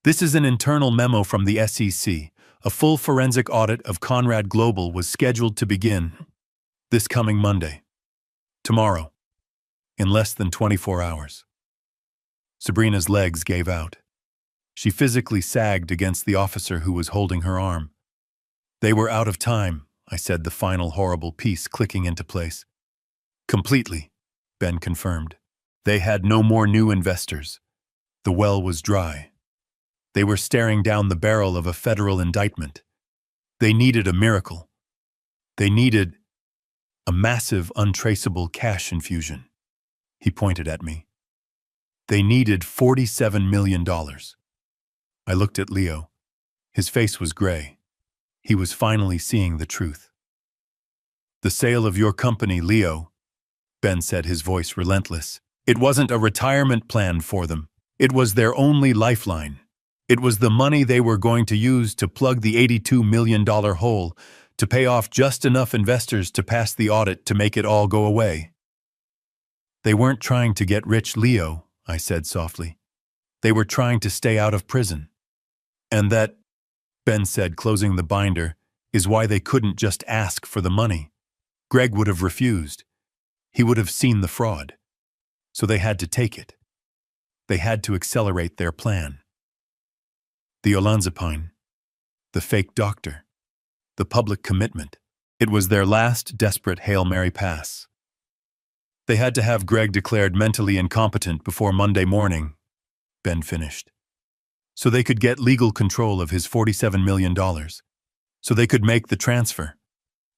This is an internal memo from the SEC. A full forensic audit of Conrad Global was scheduled to begin this coming Monday. Tomorrow. In less than 24 hours. Sabrina's legs gave out. She physically sagged against the officer who was holding her arm. They were out of time, I said, the final horrible piece clicking into place. Completely, Ben confirmed. They had no more new investors. The well was dry. They were staring down the barrel of a federal indictment. They needed a miracle. They needed a massive, untraceable cash infusion. He pointed at me. They needed $47 million. I looked at Leo. His face was gray. He was finally seeing the truth. The sale of your company, Leo, Ben said, his voice relentless. It wasn't a retirement plan for them. It was their only lifeline. It was the money they were going to use to plug the $82 million hole, to pay off just enough investors to pass the audit to make it all go away. They weren't trying to get rich, Leo, I said softly. They were trying to stay out of prison. And that, Ben said, closing the binder, is why they couldn't just ask for the money. Greg would have refused. He would have seen the fraud. So they had to take it. They had to accelerate their plan. The olanzapine, the fake doctor, the public commitment. It was their last desperate Hail Mary pass. They had to have Greg declared mentally incompetent before Monday morning, Ben finished, so they could get legal control of his $47 million, so they could make the transfer,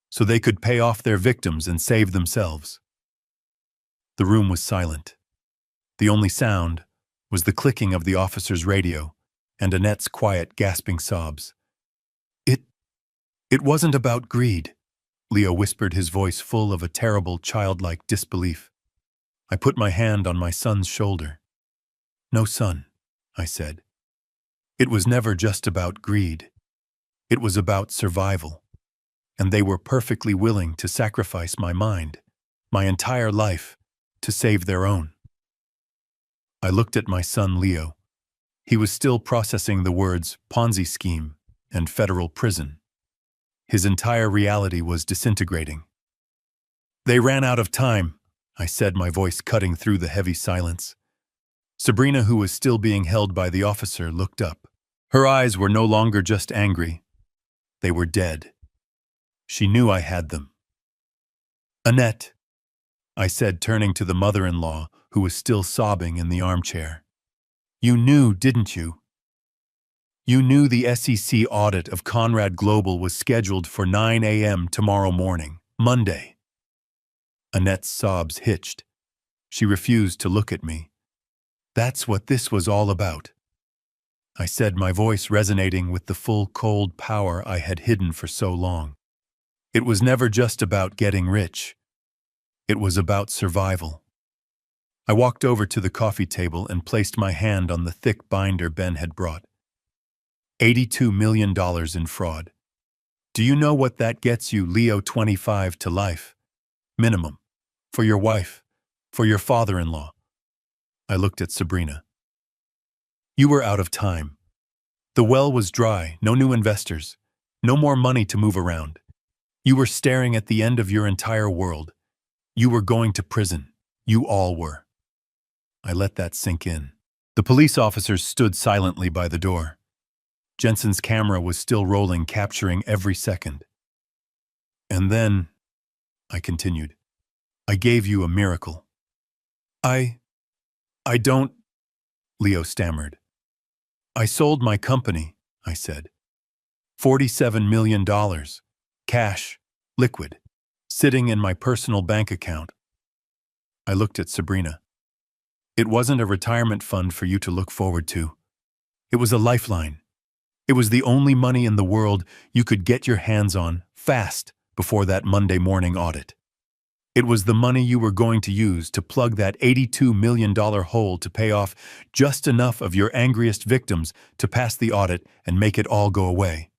so they could pay off their victims and save themselves. The room was silent. The only sound was the clicking of the officer's radio and Annette's quiet, gasping sobs. It wasn't about greed, Leo whispered, his voice full of a terrible, childlike disbelief. I put my hand on my son's shoulder. No, son, I said. It was never just about greed. It was about survival. And they were perfectly willing to sacrifice my mind, my entire life, to save their own. I looked at my son, Leo. He was still processing the words Ponzi scheme and federal prison. His entire reality was disintegrating. They ran out of time, I said, my voice cutting through the heavy silence. Sabrina, who was still being held by the officer, looked up. Her eyes were no longer just angry. They were dead. She knew I had them. Annette, I said, turning to the mother-in-law, who was still sobbing in the armchair. You knew, didn't you? You knew the SEC audit of Conrad Global was scheduled for 9 a.m. tomorrow morning, Monday. Annette's sobs hitched. She refused to look at me. That's what this was all about, I said, my voice resonating with the full, cold power I had hidden for so long. It was never just about getting rich. It was about survival. I walked over to the coffee table and placed my hand on the thick binder Ben had brought. $82 million in fraud. Do you know what that gets you, Leo? 25 to life. Minimum. For your wife. For your father-in-law. I looked at Sabrina. You were out of time. The well was dry, no new investors, no more money to move around. You were staring at the end of your entire world. You were going to prison. You all were. I let that sink in. The police officers stood silently by the door. Jensen's camera was still rolling, capturing every second. And then, I continued, I gave you a miracle. I don't, Leo stammered. I sold my company, I said. $47 million, cash, liquid, sitting in my personal bank account. I looked at Sabrina. It wasn't a retirement fund for you to look forward to. It was a lifeline. It was the only money in the world you could get your hands on fast before that Monday morning audit. It was the money you were going to use to plug that $82 million hole to pay off just enough of your angriest victims to pass the audit and make it all go away.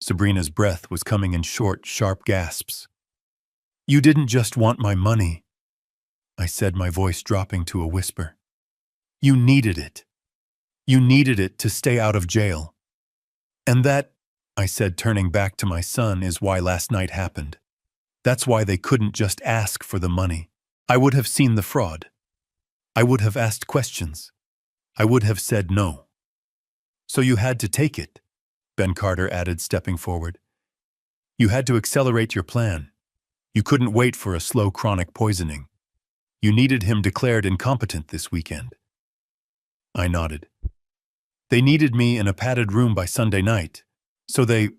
Sabrina's breath was coming in short, sharp gasps. You didn't just want my money, I said, my voice dropping to a whisper. You needed it. You needed it to stay out of jail. And that, I said, turning back to my son, is why last night happened. That's why they couldn't just ask for the money. I would have seen the fraud. I would have asked questions. I would have said no. So you had to take it, Ben Carter added, stepping forward. You had to accelerate your plan. You couldn't wait for a slow chronic poisoning. You needed him declared incompetent this weekend. I nodded. They needed me in a padded room by Sunday night, so they,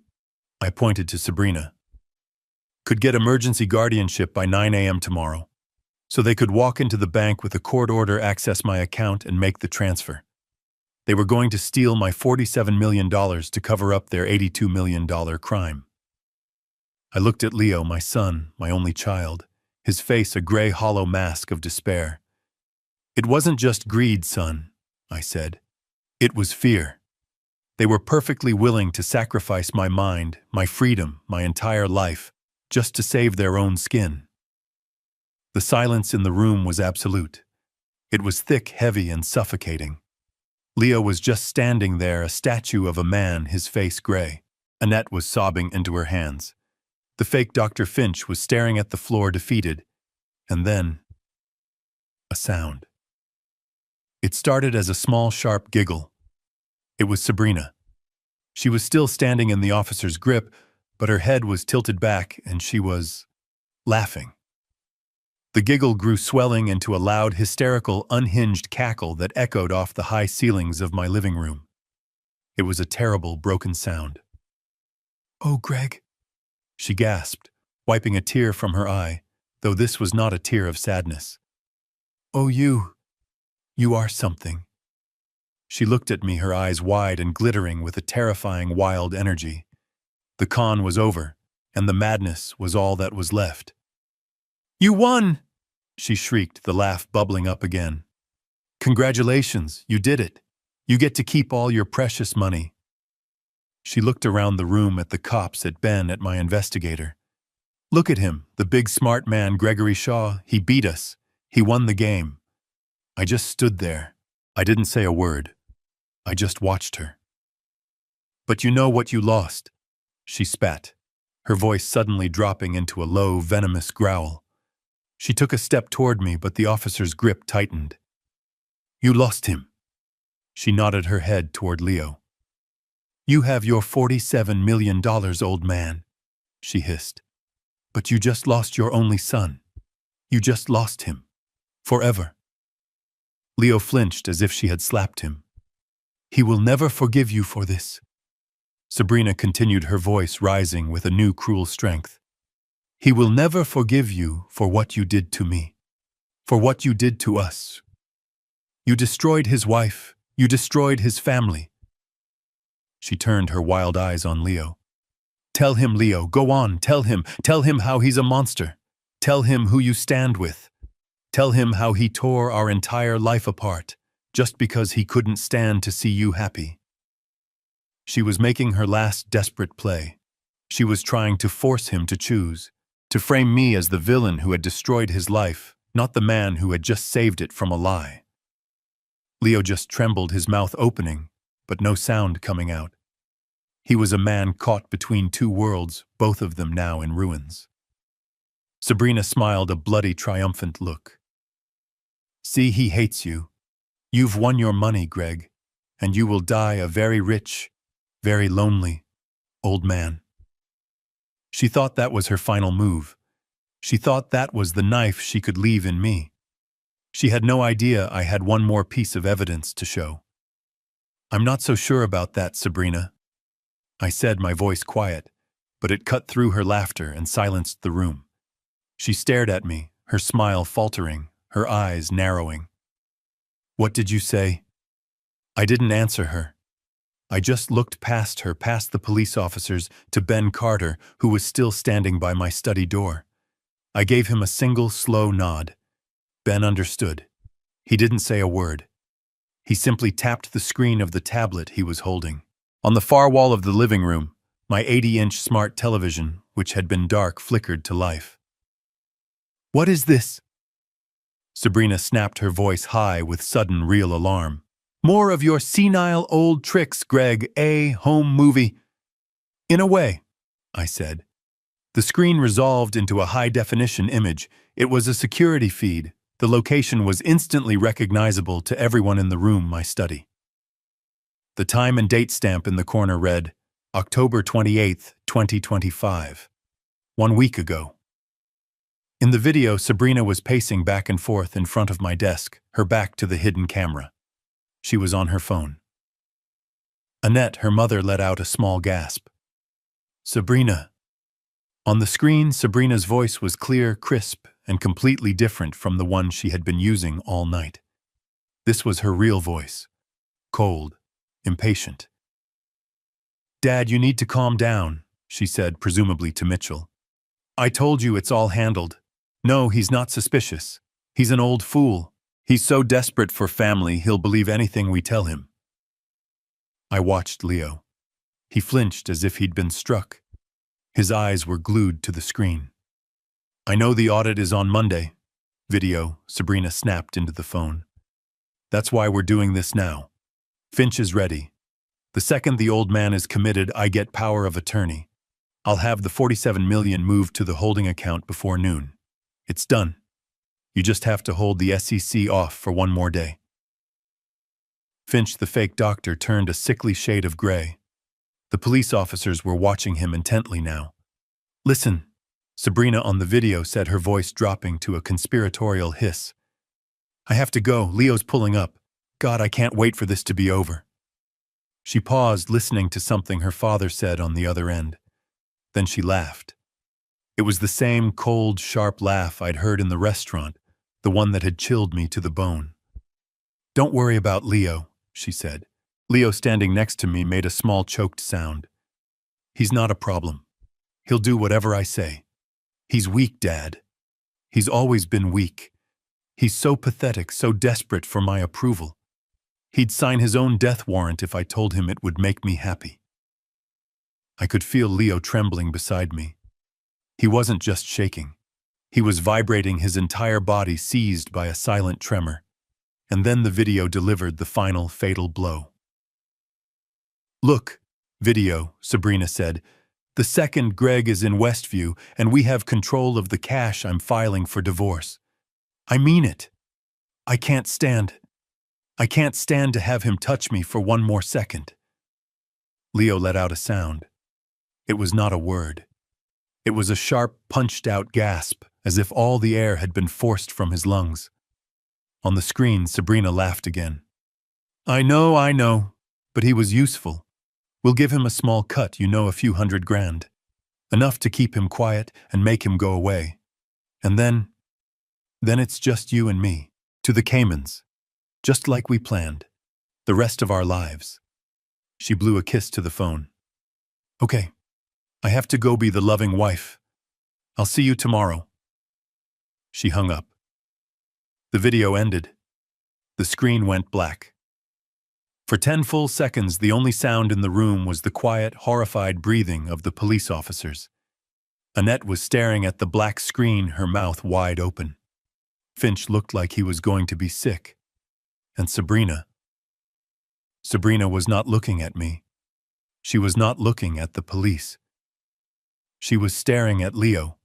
I pointed to Sabrina, could get emergency guardianship by 9 a.m. tomorrow, so they could walk into the bank with a court order, access my account, and make the transfer. They were going to steal my $47 million to cover up their $82 million crime. I looked at Leo, my son, my only child, his face a gray hollow mask of despair. "It wasn't just greed, son," I said. "It was fear. They were perfectly willing to sacrifice my mind, my freedom, my entire life, just to save their own skin." The silence in the room was absolute. It was thick, heavy, and suffocating. Leo was just standing there, a statue of a man, his face gray. Annette was sobbing into her hands. The fake Dr. Finch was staring at the floor, defeated. And then, a sound. It started as a small, sharp giggle. It was Sabrina. She was still standing in the officer's grip, but her head was tilted back and she was laughing. The giggle grew, swelling into a loud, hysterical, unhinged cackle that echoed off the high ceilings of my living room. It was a terrible, broken sound. "Oh, Greg," she gasped, wiping a tear from her eye, though this was not a tear of sadness. "Oh, you are something." She looked at me, her eyes wide and glittering with a terrifying, wild energy. The con was over, and the madness was all that was left. "You won!" she shrieked, the laugh bubbling up again. "Congratulations, you did it. You get to keep all your precious money." She looked around the room at the cops, at Ben, at my investigator. "Look at him, the big smart man, Gregory Shaw. He beat us. He won the game." I just stood there. I didn't say a word. I just watched her. "But you know what you lost," she spat, her voice suddenly dropping into a low, venomous growl. She took a step toward me, but the officer's grip tightened. "You lost him." She nodded her head toward Leo. "You have your $47 million, old man," she hissed. "But you just lost your only son. You just lost him. Forever." Leo flinched as if she had slapped him. "He will never forgive you for this." Sabrina continued, her voice rising with a new cruel strength. "He will never forgive you for what you did to me, for what you did to us. You destroyed his wife. You destroyed his family." She turned her wild eyes on Leo. "Tell him, Leo, go on, tell him how he's a monster. Tell him who you stand with. Tell him how he tore our entire life apart, just because he couldn't stand to see you happy." She was making her last desperate play. She was trying to force him to choose, to frame me as the villain who had destroyed his life, not the man who had just saved it from a lie. Leo just trembled, his mouth opening, but no sound coming out. He was a man caught between two worlds, both of them now in ruins. Sabrina smiled, a bloody, triumphant look. "See, he hates you. You've won your money, Greg, and you will die a very rich, very lonely, old man." She thought that was her final move. She thought that was the knife she could leave in me. She had no idea I had one more piece of evidence to show. "I'm not so sure about that, Sabrina," I said, my voice quiet, but it cut through her laughter and silenced the room. She stared at me, her smile faltering, her eyes narrowing. "What did you say?" I didn't answer her. I just looked past her, past the police officers, to Ben Carter, who was still standing by my study door. I gave him a single, slow nod. Ben understood. He didn't say a word. He simply tapped the screen of the tablet he was holding. On the far wall of the living room, my 80-inch smart television, which had been dark, flickered to life. "What is this?" Sabrina snapped, her voice high with sudden, real alarm. "More of your senile old tricks, Greg, a home movie." "In a way," I said. The screen resolved into a high-definition image. It was a security feed. The location was instantly recognizable to everyone in the room, my study. The time and date stamp in the corner read, October 28th, 2025. 1 week ago. In the video, Sabrina was pacing back and forth in front of my desk, her back to the hidden camera. She was on her phone. Annette, her mother, let out a small gasp. "Sabrina." On the screen, Sabrina's voice was clear, crisp, and completely different from the one she had been using all night. This was her real voice. Cold, impatient. "Dad, you need to calm down," she said, presumably to Mitchell. "I told you it's all handled. No, he's not suspicious. He's an old fool. He's so desperate for family, he'll believe anything we tell him. I watched Leo. He flinched as if he'd been struck. His eyes were glued to the screen. I know the audit is on Monday. Video, Sabrina snapped into the phone. That's why we're doing this now. Finch is ready. The second the old man is committed, I get power of attorney. I'll have the 47 million moved to the holding account before noon. It's done. You just have to hold the SEC off for one more day. Finch, the fake doctor, turned a sickly shade of gray. The police officers were watching him intently now. Listen, Sabrina on the video said, her voice dropping to a conspiratorial hiss. I have to go. Leo's pulling up. God, I can't wait for this to be over. She paused, listening to something her father said on the other end. Then she laughed. It was the same cold, sharp laugh I'd heard in the restaurant, the one that had chilled me to the bone. Don't worry about Leo, she said. Leo, standing next to me, made a small choked sound. He's not a problem. He'll do whatever I say. He's weak, Dad. He's always been weak. He's so pathetic, so desperate for my approval. He'd sign his own death warrant if I told him it would make me happy. I could feel Leo trembling beside me. He wasn't just shaking. He was vibrating, his entire body seized by a silent tremor. And then the video delivered the final fatal blow. Look, video, Sabrina said. The second Greg is in Westview, and we have control of the cash I'm filing for divorce. I mean it. I can't stand to have him touch me for one more second. Leo let out a sound. It was not a word. It was a sharp, punched-out gasp, as if all the air had been forced from his lungs. On the screen, Sabrina laughed again. I know, but he was useful. We'll give him a small cut, a few $100,000. Enough to keep him quiet and make him go away. And then it's just you and me, to the Caymans. Just like we planned. The rest of our lives. She blew a kiss to the phone. Okay, I have to go be the loving wife. I'll see you tomorrow. She hung up. The video ended. The screen went black. For 10 full seconds, the only sound in the room was the quiet, horrified breathing of the police officers. Annette was staring at the black screen, her mouth wide open. Finch looked like he was going to be sick. And Sabrina was not looking at me. She was not looking at the police. She was staring at Leo.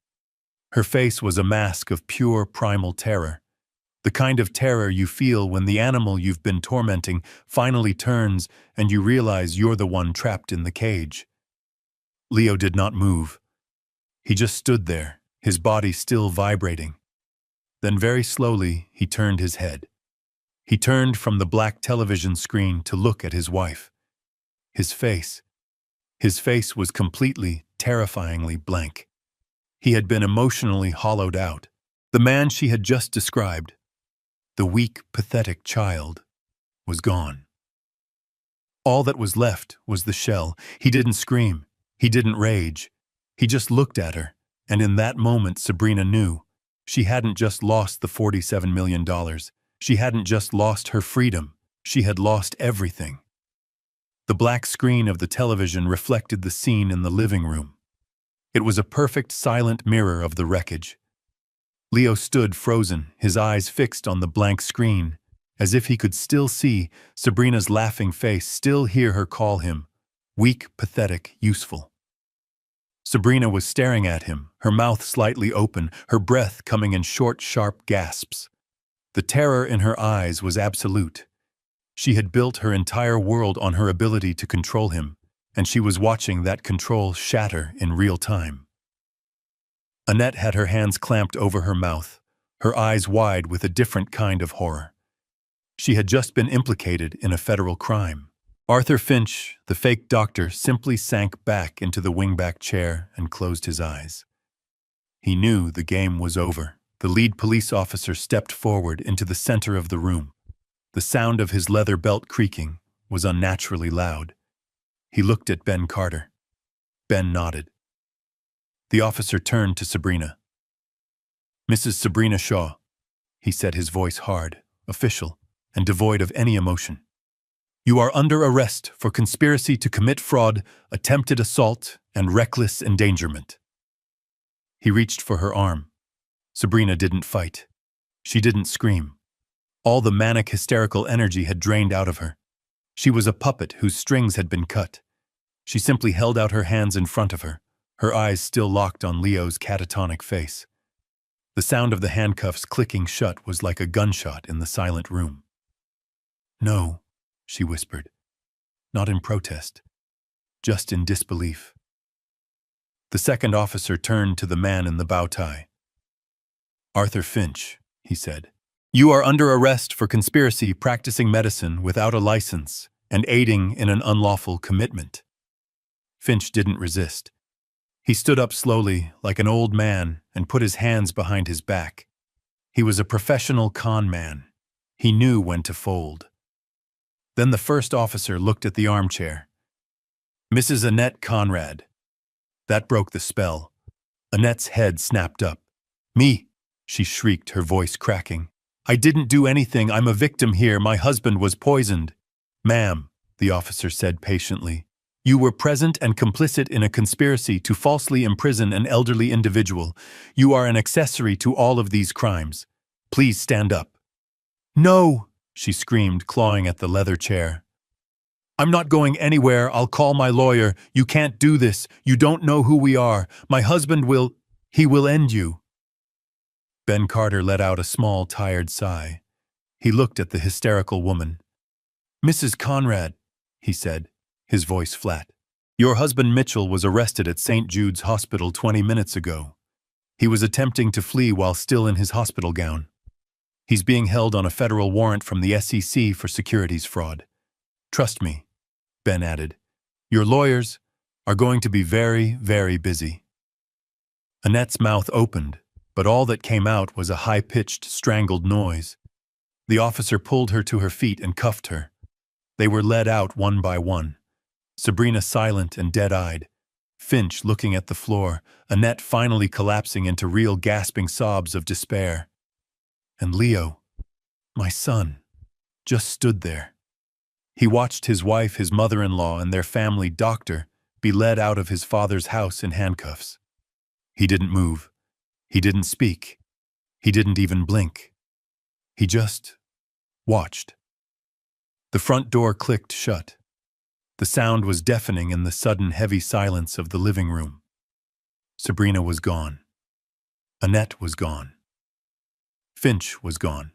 Her face was a mask of pure primal terror. The kind of terror you feel when the animal you've been tormenting finally turns and you realize you're the one trapped in the cage. Leo did not move. He just stood there, his body still vibrating. Then very slowly, he turned his head. He turned from the black television screen to look at his wife. His face was completely, terrifyingly blank. He had been emotionally hollowed out. The man she had just described, the weak, pathetic child, was gone. All that was left was the shell. He didn't scream. He didn't rage. He just looked at her, and in that moment Sabrina knew. She hadn't just lost the $47 million. She hadn't just lost her freedom. She had lost everything. The black screen of the television reflected the scene in the living room. It was a perfect silent mirror of the wreckage. Leo stood frozen, his eyes fixed on the blank screen, as if he could still see Sabrina's laughing face, still hear her call him weak, pathetic, useful. Sabrina was staring at him, her mouth slightly open, her breath coming in short, sharp gasps. The terror in her eyes was absolute. She had built her entire world on her ability to control him, and she was watching that control shatter in real time. Annette had her hands clamped over her mouth, her eyes wide with a different kind of horror. She had just been implicated in a federal crime. Arthur Finch, the fake doctor, simply sank back into the wingback chair and closed his eyes. He knew the game was over. The lead police officer stepped forward into the center of the room. The sound of his leather belt creaking was unnaturally loud. He looked at Ben Carter. Ben nodded. The officer turned to Sabrina. Mrs. Sabrina Shaw, he said, his voice hard, official, and devoid of any emotion. You are under arrest for conspiracy to commit fraud, attempted assault, and reckless endangerment. He reached for her arm. Sabrina didn't fight. She didn't scream. All the manic, hysterical energy had drained out of her. She was a puppet whose strings had been cut. She simply held out her hands in front of her eyes still locked on Leo's catatonic face. The sound of the handcuffs clicking shut was like a gunshot in the silent room. No, she whispered. Not in protest, just in disbelief. The second officer turned to the man in the bow tie. Arthur Finch, he said. You are under arrest for conspiracy practicing medicine without a license and aiding in an unlawful commitment. Finch didn't resist. He stood up slowly, like an old man, and put his hands behind his back. He was a professional con man. He knew when to fold. Then the first officer looked at the armchair. Mrs. Annette Conrad. That broke the spell. Annette's head snapped up. Me, she shrieked, her voice cracking. I didn't do anything. I'm a victim here. My husband was poisoned. Ma'am, the officer said patiently, you were present and complicit in a conspiracy to falsely imprison an elderly individual. You are an accessory to all of these crimes. Please stand up. No, she screamed, clawing at the leather chair. I'm not going anywhere. I'll call my lawyer. You can't do this. You don't know who we are. My husband he will end you. Ben Carter let out a small, tired sigh. He looked at the hysterical woman. Mrs. Conrad, he said, his voice flat. Your husband Mitchell was arrested at St. Jude's Hospital 20 minutes ago. He was attempting to flee while still in his hospital gown. He's being held on a federal warrant from the SEC for securities fraud. Trust me, Ben added. Your lawyers are going to be very, very busy. Annette's mouth opened, but all that came out was a high-pitched, strangled noise. The officer pulled her to her feet and cuffed her. They were led out one by one. Sabrina silent and dead-eyed. Finch looking at the floor, Annette finally collapsing into real gasping sobs of despair. And Leo, my son, just stood there. He watched his wife, his mother-in-law, and their family doctor be led out of his father's house in handcuffs. He didn't move. He didn't speak. He didn't even blink. He just watched. The front door clicked shut. The sound was deafening in the sudden heavy silence of the living room. Sabrina was gone. Annette was gone. Finch was gone.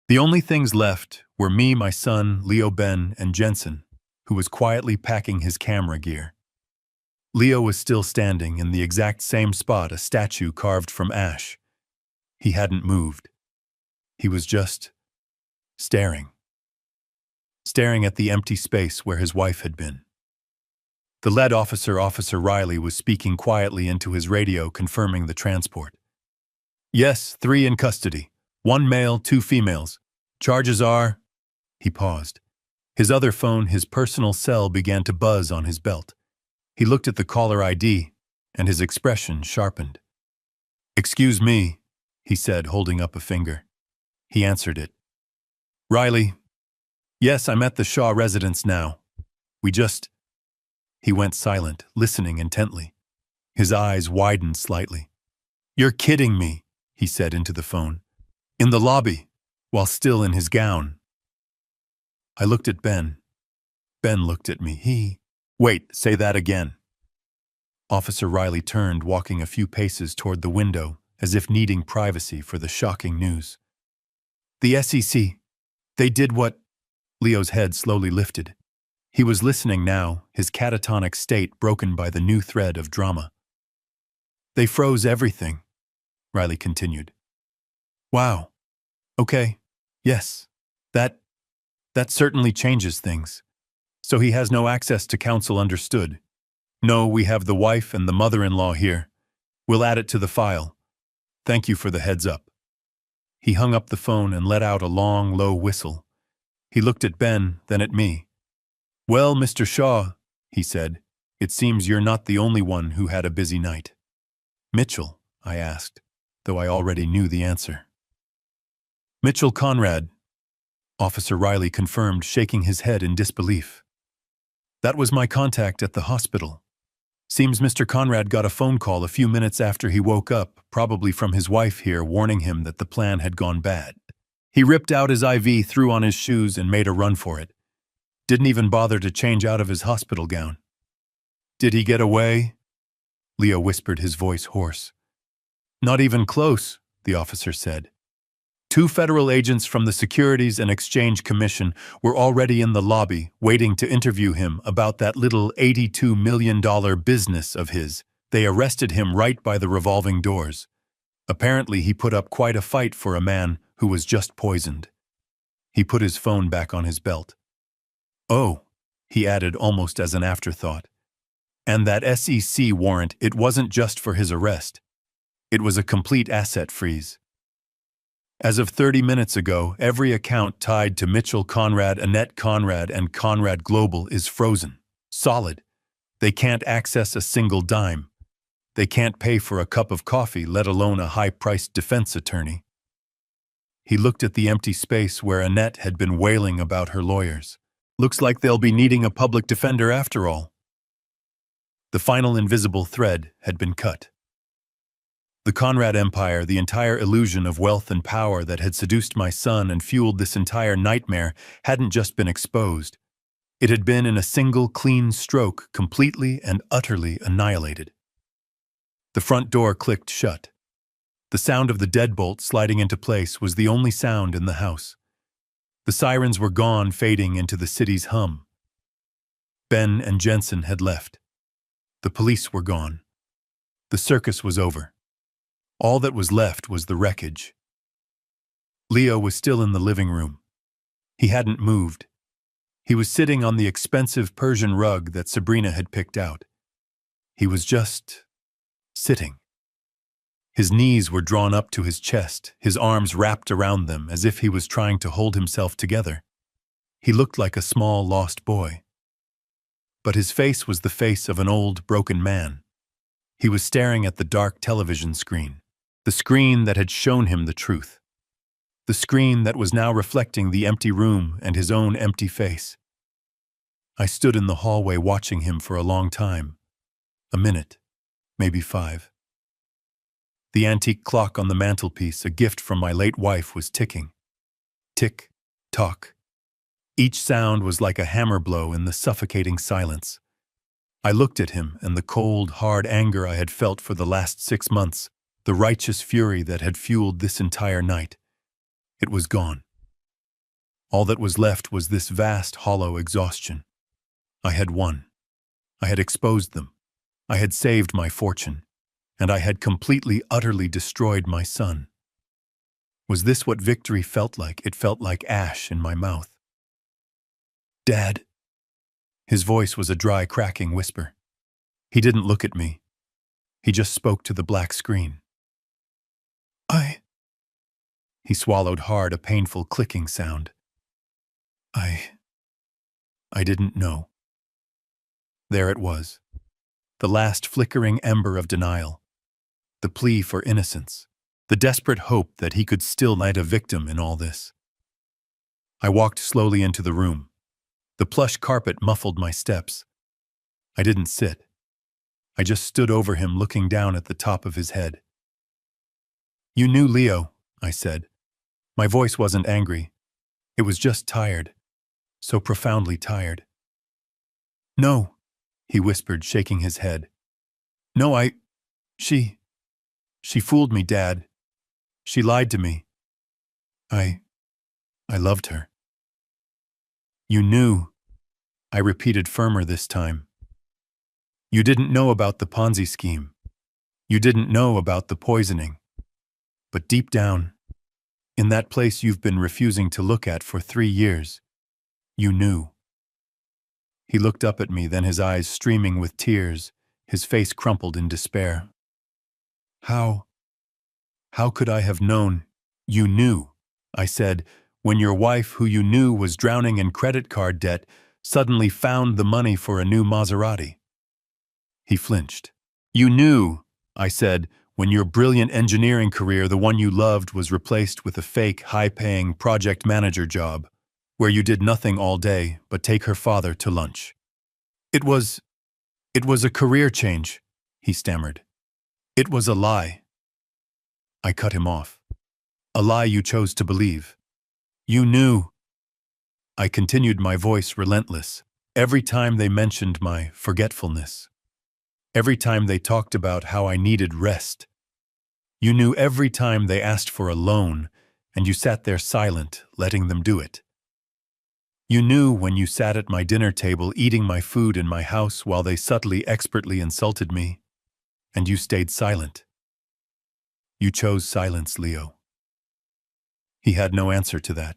The only things left were me, my son, Leo, Ben, and Jensen, who was quietly packing his camera gear. Leo was still standing in the exact same spot, a statue carved from ash. He hadn't moved. He was just staring. Staring at the empty space where his wife had been. The lead officer, Officer Riley, was speaking quietly into his radio, confirming the transport. Yes, 3 in custody. 1 male, 2 females. Charges are... He paused. His other phone, his personal cell, began to buzz on his belt. He looked at the caller ID, and his expression sharpened. Excuse me, he said, holding up a finger. He answered it. Riley. Yes, I'm at the Shaw residence now. We just... He went silent, listening intently. His eyes widened slightly. You're kidding me, he said into the phone. In the lobby, while still in his gown. I looked at Ben. Ben looked at me. Wait, say that again. Officer Riley turned, walking a few paces toward the window, as if needing privacy for the shocking news. The SEC. They did what... Leo's head slowly lifted. He was listening now, his catatonic state broken by the new thread of drama. They froze everything, Riley continued. Wow. Okay. Yes. That certainly changes things. So he has no access to counsel, understood. No, we have the wife and the mother-in-law here. We'll add it to the file. Thank you for the heads up. He hung up the phone and let out a long, low whistle. He looked at Ben, then at me. Well, Mr. Shaw, he said, it seems you're not the only one who had a busy night. Mitchell, I asked. though I already knew the answer. Mitchell Conrad, Officer Riley confirmed, shaking his head in disbelief. That was my contact at the hospital. Seems Mr. Conrad got a phone call a few minutes after he woke up, probably from his wife here, warning him that the plan had gone bad. He ripped out his IV, threw on his shoes, and made a run for it. Didn't even bother to change out of his hospital gown. Did he get away? Leo whispered, his voice hoarse. Not even close, the officer said. 2 federal agents from the Securities and Exchange Commission were already in the lobby, waiting to interview him about that little $82 million business of his. They arrested him right by the revolving doors. Apparently, he put up quite a fight for a man who was just poisoned. He put his phone back on his belt. Oh, he added almost as an afterthought. And that SEC warrant, it wasn't just for his arrest. It was a complete asset freeze. As of 30 minutes ago, every account tied to Mitchell Conrad, Annette Conrad, and Conrad Global is frozen. Solid. They can't access a single dime. They can't pay for a cup of coffee, let alone a high-priced defense attorney. He looked at the empty space where Annette had been wailing about her lawyers. Looks like they'll be needing a public defender after all. The final invisible thread had been cut. The Conrad empire, the entire illusion of wealth and power that had seduced my son and fueled this entire nightmare, hadn't just been exposed. It had been, in a single clean stroke, completely and utterly annihilated. The front door clicked shut. The sound of the deadbolt sliding into place was the only sound in the house. The sirens were gone, fading into the city's hum. Ben and Jensen had left. The police were gone. The circus was over. All that was left was the wreckage. Leo was still in the living room. He hadn't moved. He was sitting on the expensive Persian rug that Sabrina had picked out. He was just sitting. His knees were drawn up to his chest, his arms wrapped around them as if he was trying to hold himself together. He looked like a small, lost boy. But his face was the face of an old, broken man. He was staring at the dark television screen, the screen that had shown him the truth, the screen that was now reflecting the empty room and his own empty face. I stood in the hallway watching him for a long time, a minute, maybe 5. The antique clock on the mantelpiece, a gift from my late wife, was ticking. Tick, tock. Each sound was like a hammer blow in the suffocating silence. I looked at him, and the cold, hard anger I had felt for the last 6 months, the righteous fury that had fueled this entire night, it was gone. All that was left was this vast, hollow exhaustion. I had won. I had exposed them. I had saved my fortune. And I had completely, utterly destroyed my son. Was this what victory felt like? It felt like ash in my mouth. Dad. His voice was a dry, cracking whisper. He didn't look at me. He just spoke to the black screen. He swallowed hard, a painful clicking sound. I didn't know. There it was. The last flickering ember of denial. The plea for innocence. The desperate hope that he could still knight a victim in all this. I walked slowly into the room. The plush carpet muffled my steps. I didn't sit. I just stood over him, looking down at the top of his head. You knew Leo, I said. My voice wasn't angry. It was just tired. So profoundly tired. No, he whispered, shaking his head. No, She fooled me, Dad. She lied to me. I loved her. You knew, I repeated, firmer this time. You didn't know about the Ponzi scheme. You didn't know about the poisoning. But deep down, in that place you've been refusing to look at for 3 years, you knew. He looked up at me, then his eyes streaming with tears, his face crumpled in despair. How could I have known? You knew, I said, when your wife, who you knew was drowning in credit card debt, suddenly found the money for a new Maserati. He flinched. You knew, I said, When your brilliant engineering career, the one you loved, was replaced with a fake, high-paying project manager job, where you did nothing all day but take her father to lunch. It was a career change, he stammered. It was a lie. I cut him off. A lie you chose to believe. You knew. I continued, my voice relentless. Every time they mentioned my forgetfulness. Every time they talked about how I needed rest. You knew every time they asked for a loan, and you sat there silent, letting them do it. You knew when you sat at my dinner table eating my food in my house while they subtly, expertly insulted me, and you stayed silent. You chose silence, Leo. He had no answer to that.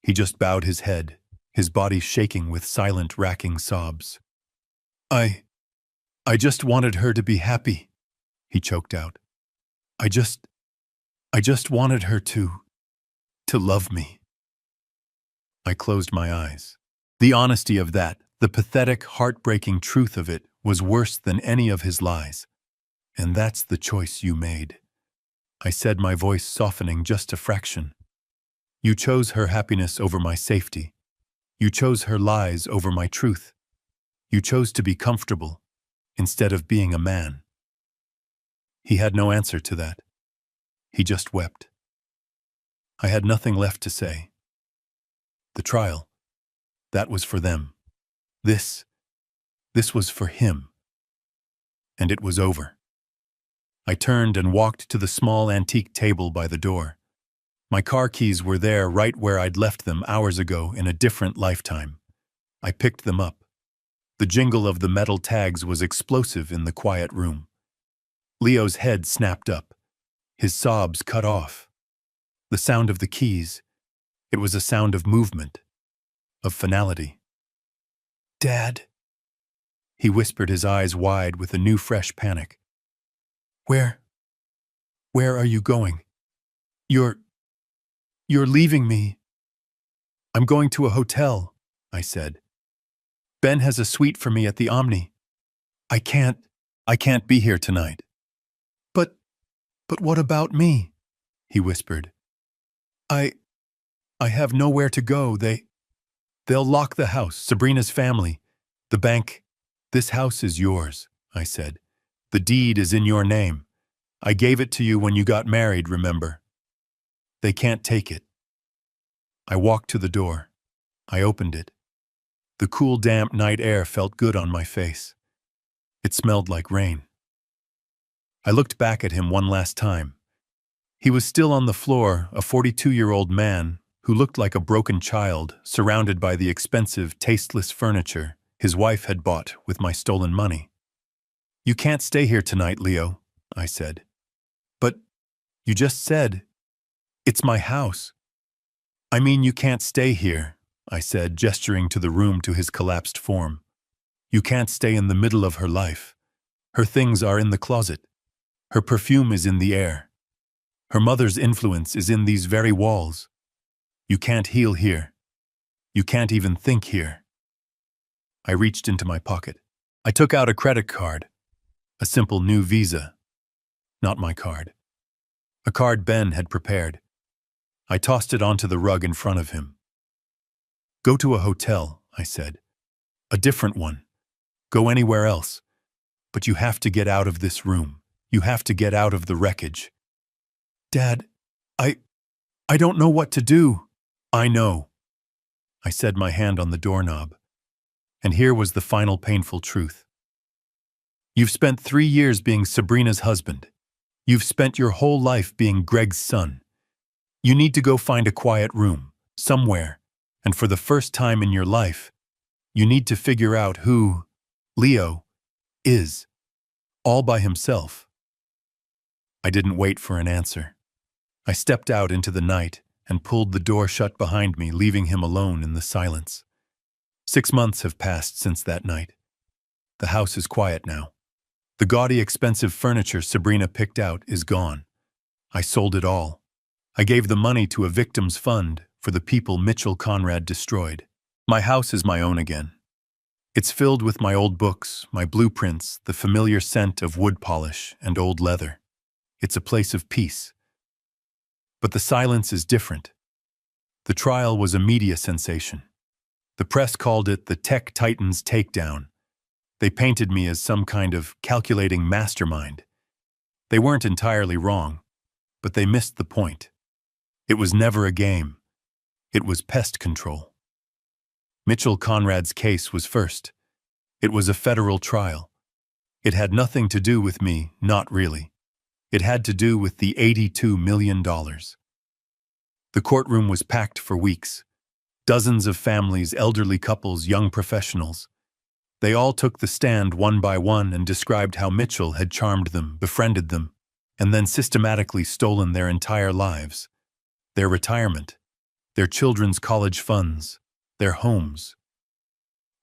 He just bowed his head, his body shaking with silent, racking sobs. I just wanted her to be happy, he choked out. I just wanted her to love me. I closed my eyes. The honesty of that, the pathetic, heartbreaking truth of it, was worse than any of his lies. And that's the choice you made. I said, my voice softening just a fraction. You chose her happiness over my safety. You chose her lies over my truth. You chose to be comfortable instead of being a man. He had no answer to that. He just wept. I had nothing left to say. The trial, that was for them. This was for him. And it was over. I turned and walked to the small antique table by the door. My car keys were there, right where I'd left them hours ago in a different lifetime. I picked them up. The jingle of the metal tags was explosive in the quiet room. Leo's head snapped up. His sobs cut off. The sound of the keys, it was a sound of movement, of finality. Dad, he whispered, his eyes wide with a new fresh panic. Where are you going? You're leaving me. I'm going to a hotel, I said. Ben has a suite for me at the Omni. I can't be here tonight. But what about me? He whispered. I have nowhere to go. They'll lock the house, Sabrina's family, the bank. This house is yours, I said. The deed is in your name. I gave it to you when you got married, remember? They can't take it. I walked to the door. I opened it. The cool, damp night air felt good on my face. It smelled like rain. I looked back at him one last time. He was still on the floor, a 42-year-old man who looked like a broken child, surrounded by the expensive, tasteless furniture his wife had bought with my stolen money. You can't stay here tonight, Leo, I said. But you just said, it's my house. I mean, you can't stay here, I said, gesturing to the room to his collapsed form. You can't stay in the middle of her life. Her things are in the closet. Her perfume is in the air. Her mother's influence is in these very walls. You can't heal here. You can't even think here. I reached into my pocket. I took out a credit card, a simple new Visa. Not my card. A card Ben had prepared. I tossed it onto the rug in front of him. Go to a hotel, I said. A different one. Go anywhere else. But you have to get out of this room. You have to get out of the wreckage. Dad, I don't know what to do. I know. I said, my hand on the doorknob. And here was the final painful truth. You've spent 3 years being Sabrina's husband. You've spent your whole life being Greg's son. You need to go find a quiet room, somewhere, and for the first time in your life, you need to figure out who Leo is, all by himself. I didn't wait for an answer. I stepped out into the night and pulled the door shut behind me, leaving him alone in the silence. 6 months have passed since that night. The house is quiet now. The gaudy, expensive furniture Sabrina picked out is gone. I sold it all. I gave the money to a victims fund for the people Mitchell Conrad destroyed. My house is my own again. It's filled with my old books, my blueprints, the familiar scent of wood polish and old leather. It's a place of peace. But the silence is different. The trial was a media sensation. The press called it the tech titan's takedown. They painted me as some kind of calculating mastermind. They weren't entirely wrong, but they missed the point. It was never a game. It was pest control. Mitchell Conrad's case was first. It was a federal trial. It had nothing to do with me, not really. It had to do with the $82 million. The courtroom was packed for weeks. Dozens of families, elderly couples, young professionals. They all took the stand one by one and described how Mitchell had charmed them, befriended them, and then systematically stolen their entire lives, their retirement, their children's college funds, their homes.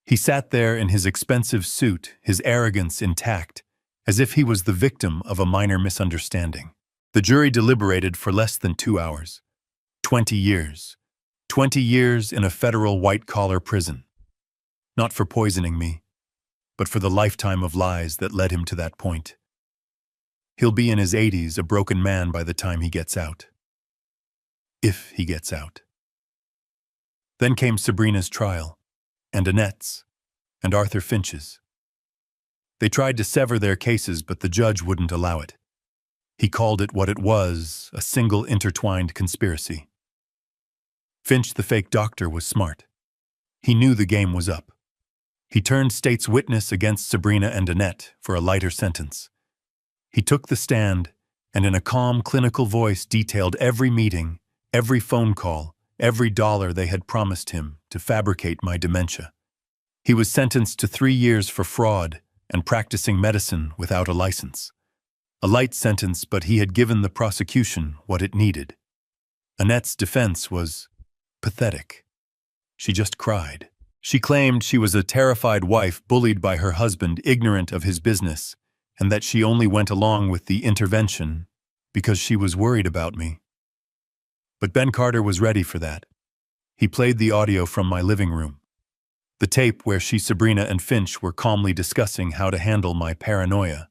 He sat there in his expensive suit, his arrogance intact, as if he was the victim of a minor misunderstanding. The jury deliberated for less than 2 hours. 20 years. 20 years in a federal white-collar prison. Not for poisoning me, but for the lifetime of lies that led him to that point. He'll be in his 80s, a broken man by the time he gets out. If he gets out. Then came Sabrina's trial, and Annette's, and Arthur Finch's. They tried to sever their cases, but the judge wouldn't allow it. He called it what it was, a single intertwined conspiracy. Finch, the fake doctor, was smart. He knew the game was up. He turned state's witness against Sabrina and Annette for a lighter sentence. He took the stand and in a calm, clinical voice detailed every meeting, every phone call, every dollar they had promised him to fabricate my dementia. He was sentenced to 3 years for fraud and practicing medicine without a license. A light sentence, but he had given the prosecution what it needed. Annette's defense was pathetic. She just cried. She claimed she was a terrified wife bullied by her husband, ignorant of his business, and that she only went along with the intervention because she was worried about me. But Ben Carter was ready for that. He played the audio from my living room. The tape where Sabrina and Finch were calmly discussing how to handle my paranoia.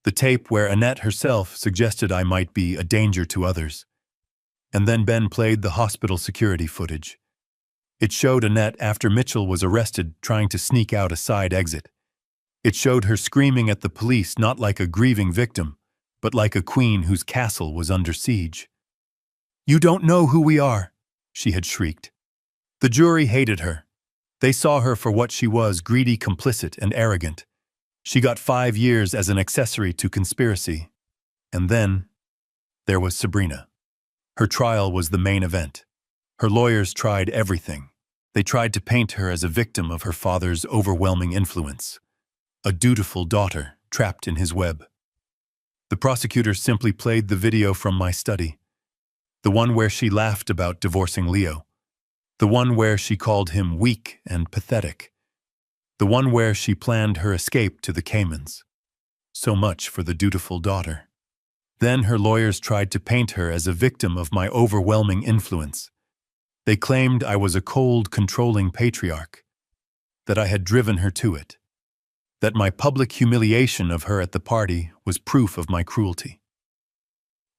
The tape where Annette herself suggested I might be a danger to others. And then Ben played the hospital security footage. It showed Annette after Mitchell was arrested trying to sneak out a side exit. It showed her screaming at the police not like a grieving victim, but like a queen whose castle was under siege. "You don't know who we are," she had shrieked. The jury hated her. They saw her for what she was, greedy, complicit, and arrogant. She got 5 years as an accessory to conspiracy. And then there was Sabrina. Her trial was the main event. Her lawyers tried everything. They tried to paint her as a victim of her father's overwhelming influence, a dutiful daughter trapped in his web. The prosecutor simply played the video from my study, the one where she laughed about divorcing Leo, the one where she called him weak and pathetic, the one where she planned her escape to the Caymans. So much for the dutiful daughter. Then her lawyers tried to paint her as a victim of my overwhelming influence. They claimed I was a cold, controlling patriarch, that I had driven her to it, that my public humiliation of her at the party was proof of my cruelty.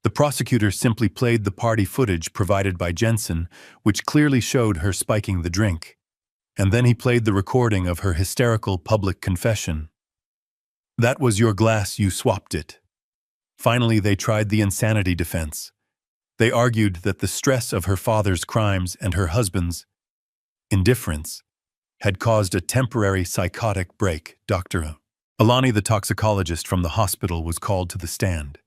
The prosecutor simply played the party footage provided by Jensen, which clearly showed her spiking the drink, and then he played the recording of her hysterical public confession. "That was your glass, you swapped it." Finally, they tried the insanity defense. They argued that the stress of her father's crimes and her husband's indifference had caused a temporary psychotic break. Dr. Alani, the toxicologist from the hospital, was called to the stand.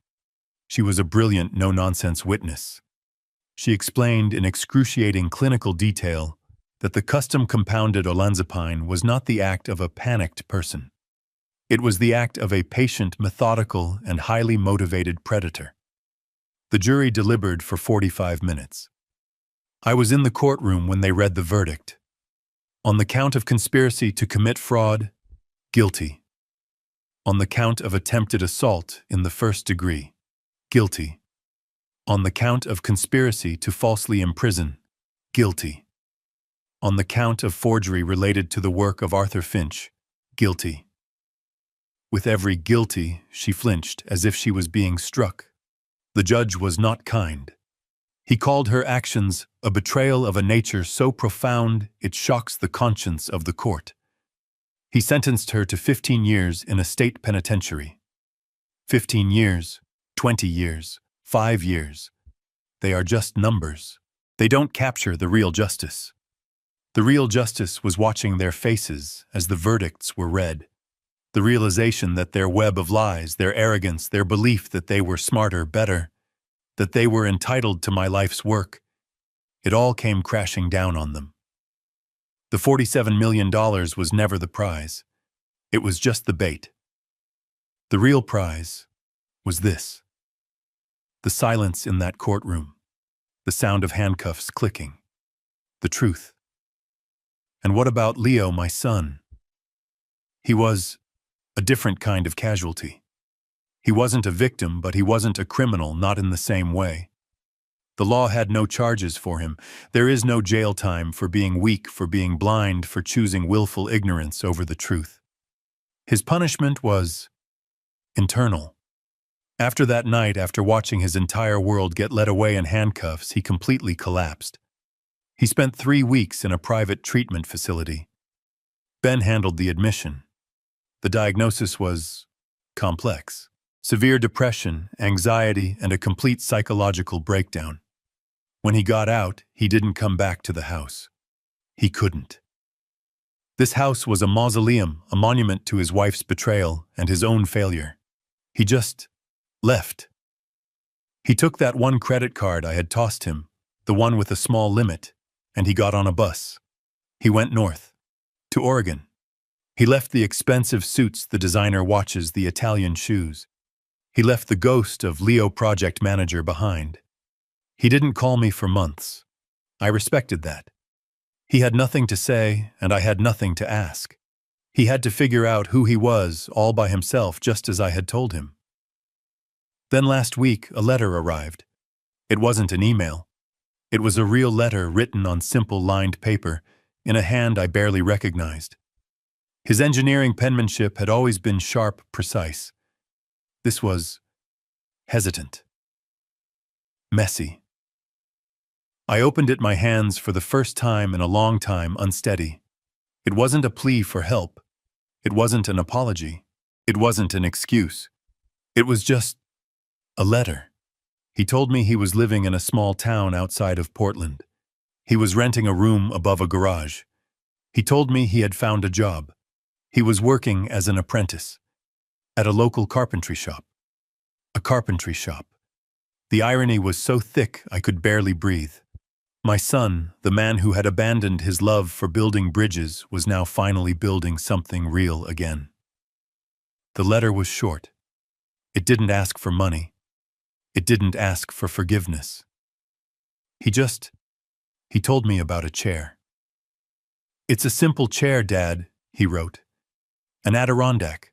She was a brilliant, no-nonsense witness. She explained in excruciating clinical detail that the custom-compounded olanzapine was not the act of a panicked person. It was the act of a patient, methodical, and highly motivated predator. The jury deliberated for 45 minutes. I was in the courtroom when they read the verdict. On the count of conspiracy to commit fraud, guilty. On the count of attempted assault in the first degree, guilty. On the count of conspiracy to falsely imprison, guilty. On the count of forgery related to the work of Arthur Finch, guilty. With every guilty, she flinched as if she was being struck The judge was not kind. He called her actions a betrayal of a nature so profound it shocks the conscience of the court. He sentenced her to 15 years in a state penitentiary. 15 years, 20 years, 5 years. They are just numbers. They don't capture the real justice. The real justice was watching their faces as the verdicts were read. The realization that their web of lies, their arrogance, their belief that they were smarter, better, that they were entitled to my life's work, it all came crashing down on them. The $47 million was never the prize. It was just the bait. The real prize was this: the silence in that courtroom, the sound of handcuffs clicking, the truth. And what about Leo, my son? He was a different kind of casualty. He wasn't a victim, but he wasn't a criminal, not in the same way. The law had no charges for him. There is no jail time for being weak, for being blind, for choosing willful ignorance over the truth. His punishment was internal. After that night, after watching his entire world get led away in handcuffs, he completely collapsed. He spent 3 weeks in a private treatment facility. Ben handled the admission. The diagnosis was complex: severe depression, anxiety, and a complete psychological breakdown. When he got out, he didn't come back to the house. He couldn't. This house was a mausoleum, a monument to his wife's betrayal and his own failure. He just left. He took that one credit card I had tossed him, the one with a small limit, and he got on a bus. He went north, to Oregon. He left the expensive suits, the designer watches, the Italian shoes. He left the ghost of Leo project manager behind. He didn't call me for months. I respected that. He had nothing to say, and I had nothing to ask. He had to figure out who he was all by himself, just as I had told him. Then last week, a letter arrived. It wasn't an email. It was a real letter written on simple lined paper, in a hand I barely recognized. His engineering penmanship had always been sharp, precise. This was hesitant, messy. I opened it, my hands for the first time in a long time unsteady. It wasn't a plea for help. It wasn't an apology. It wasn't an excuse. It was just a letter. He told me he was living in a small town outside of Portland. He was renting a room above a garage. He told me he had found a job. He was working as an apprentice at a local carpentry shop. A carpentry shop. The irony was so thick I could barely breathe. My son, the man who had abandoned his love for building bridges, was now finally building something real again. The letter was short. It didn't ask for money. It didn't ask for forgiveness. He told me about a chair. "It's a simple chair, Dad," he wrote. "An Adirondack.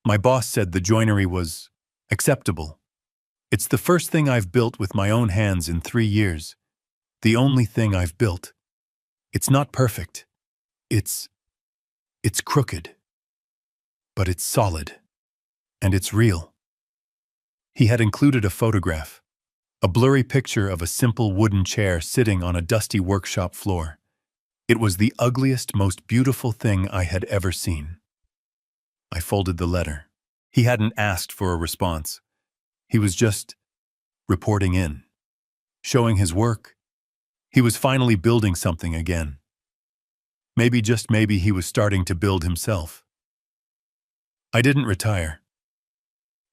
My boss said the joinery was acceptable. It's the first thing I've built with my own hands in 3 years. The only thing I've built. It's not perfect. It's crooked. But it's solid. And it's real." He had included a photograph, a blurry picture of a simple wooden chair sitting on a dusty workshop floor. It was the ugliest, most beautiful thing I had ever seen. I folded the letter. He hadn't asked for a response. He was just reporting in, showing his work. He was finally building something again. Maybe, just maybe, he was starting to build himself. I didn't retire.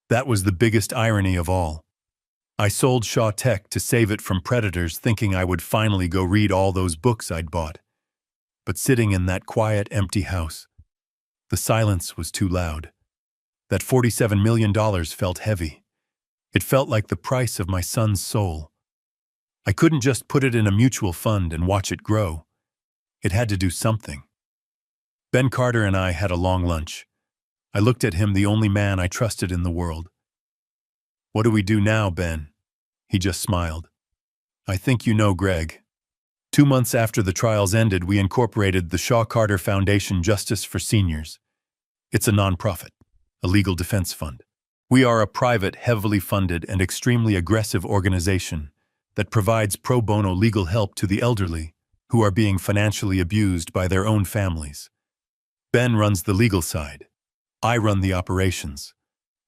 That was the biggest irony of all. I sold Shaw Tech to save it from predators, thinking I would finally go read all those books I'd bought. But sitting in that quiet, empty house, the silence was too loud. That $47 million felt heavy. It felt like the price of my son's soul. I couldn't just put it in a mutual fund and watch it grow. It had to do something. Ben Carter and I had a long lunch. I looked at him, the only man I trusted in the world. "What do we do now, Ben?" He just smiled. "I think you know, Greg. 2 months after the trials ended, we incorporated the Shaw Carter Foundation Justice for Seniors. It's a nonprofit, a legal defense fund. We are a private, heavily funded, and extremely aggressive organization that provides pro bono legal help to the elderly who are being financially abused by their own families. Ben runs the legal side. I run the operations.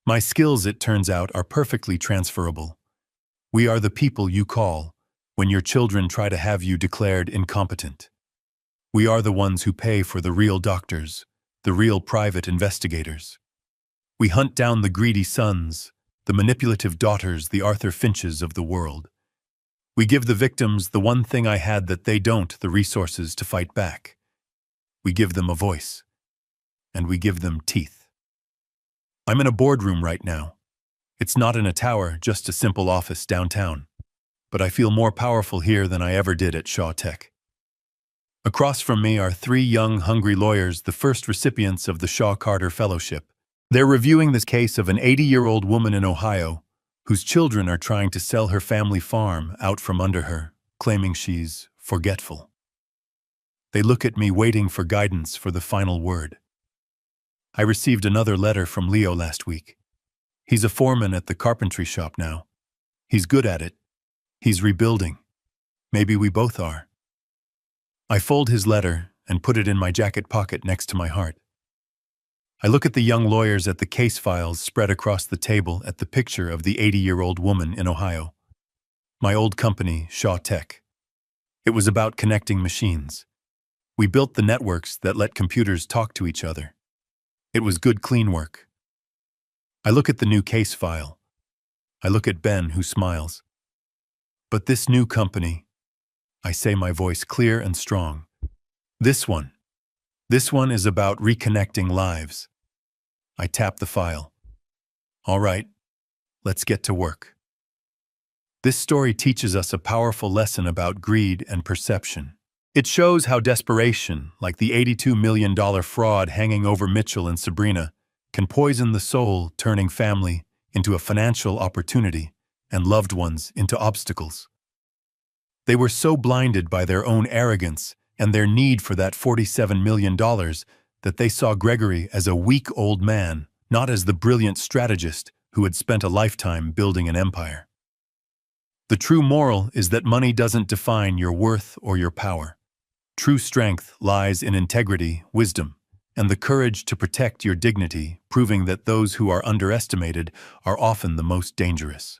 My skills, it turns out, are perfectly transferable. We are the people you call when your children try to have you declared incompetent. We are the ones who pay for the real doctors, the real private investigators. We hunt down the greedy sons, the manipulative daughters, the Arthur Finches of the world. We give the victims the one thing I had that they don't, the resources to fight back. We give them a voice. And we give them teeth. I'm in a boardroom right now. It's not in a tower, just a simple office downtown. But I feel more powerful here than I ever did at Shaw Tech. Across from me are 3 young, hungry lawyers, the first recipients of the Shaw Carter Fellowship. They're reviewing this case of an 80-year-old woman in Ohio whose children are trying to sell her family farm out from under her, claiming she's forgetful. They look at me, waiting for guidance for the final word. I received another letter from Leo last week. He's a foreman at the carpentry shop now. He's good at it. He's rebuilding. Maybe we both are. I fold his letter and put it in my jacket pocket next to my heart. I look at the young lawyers at the case files spread across the table at the picture of the 80-year-old woman in Ohio. My old company, Shaw Tech. It was about connecting machines. We built the networks that let computers talk to each other. It was good, clean work. I look at the new case file. I look at Ben, who smiles. But this new company, I say, my voice clear and strong. This one is about reconnecting lives. I tap the file. All right, let's get to work. This story teaches us a powerful lesson about greed and perception. It shows how desperation, like the $82 million fraud hanging over Mitchell and Sabrina, can poison the soul, turning family into a financial opportunity and loved ones into obstacles. They were so blinded by their own arrogance and their need for that $47 million that they saw Gregory as a weak old man, not as the brilliant strategist who had spent a lifetime building an empire. The true moral is that money doesn't define your worth or your power. True strength lies in integrity, wisdom, and the courage to protect your dignity, proving that those who are underestimated are often the most dangerous.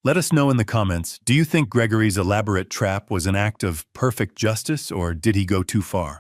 Let us know in the comments, do you think Gregory's elaborate trap was an act of perfect justice, or did he go too far?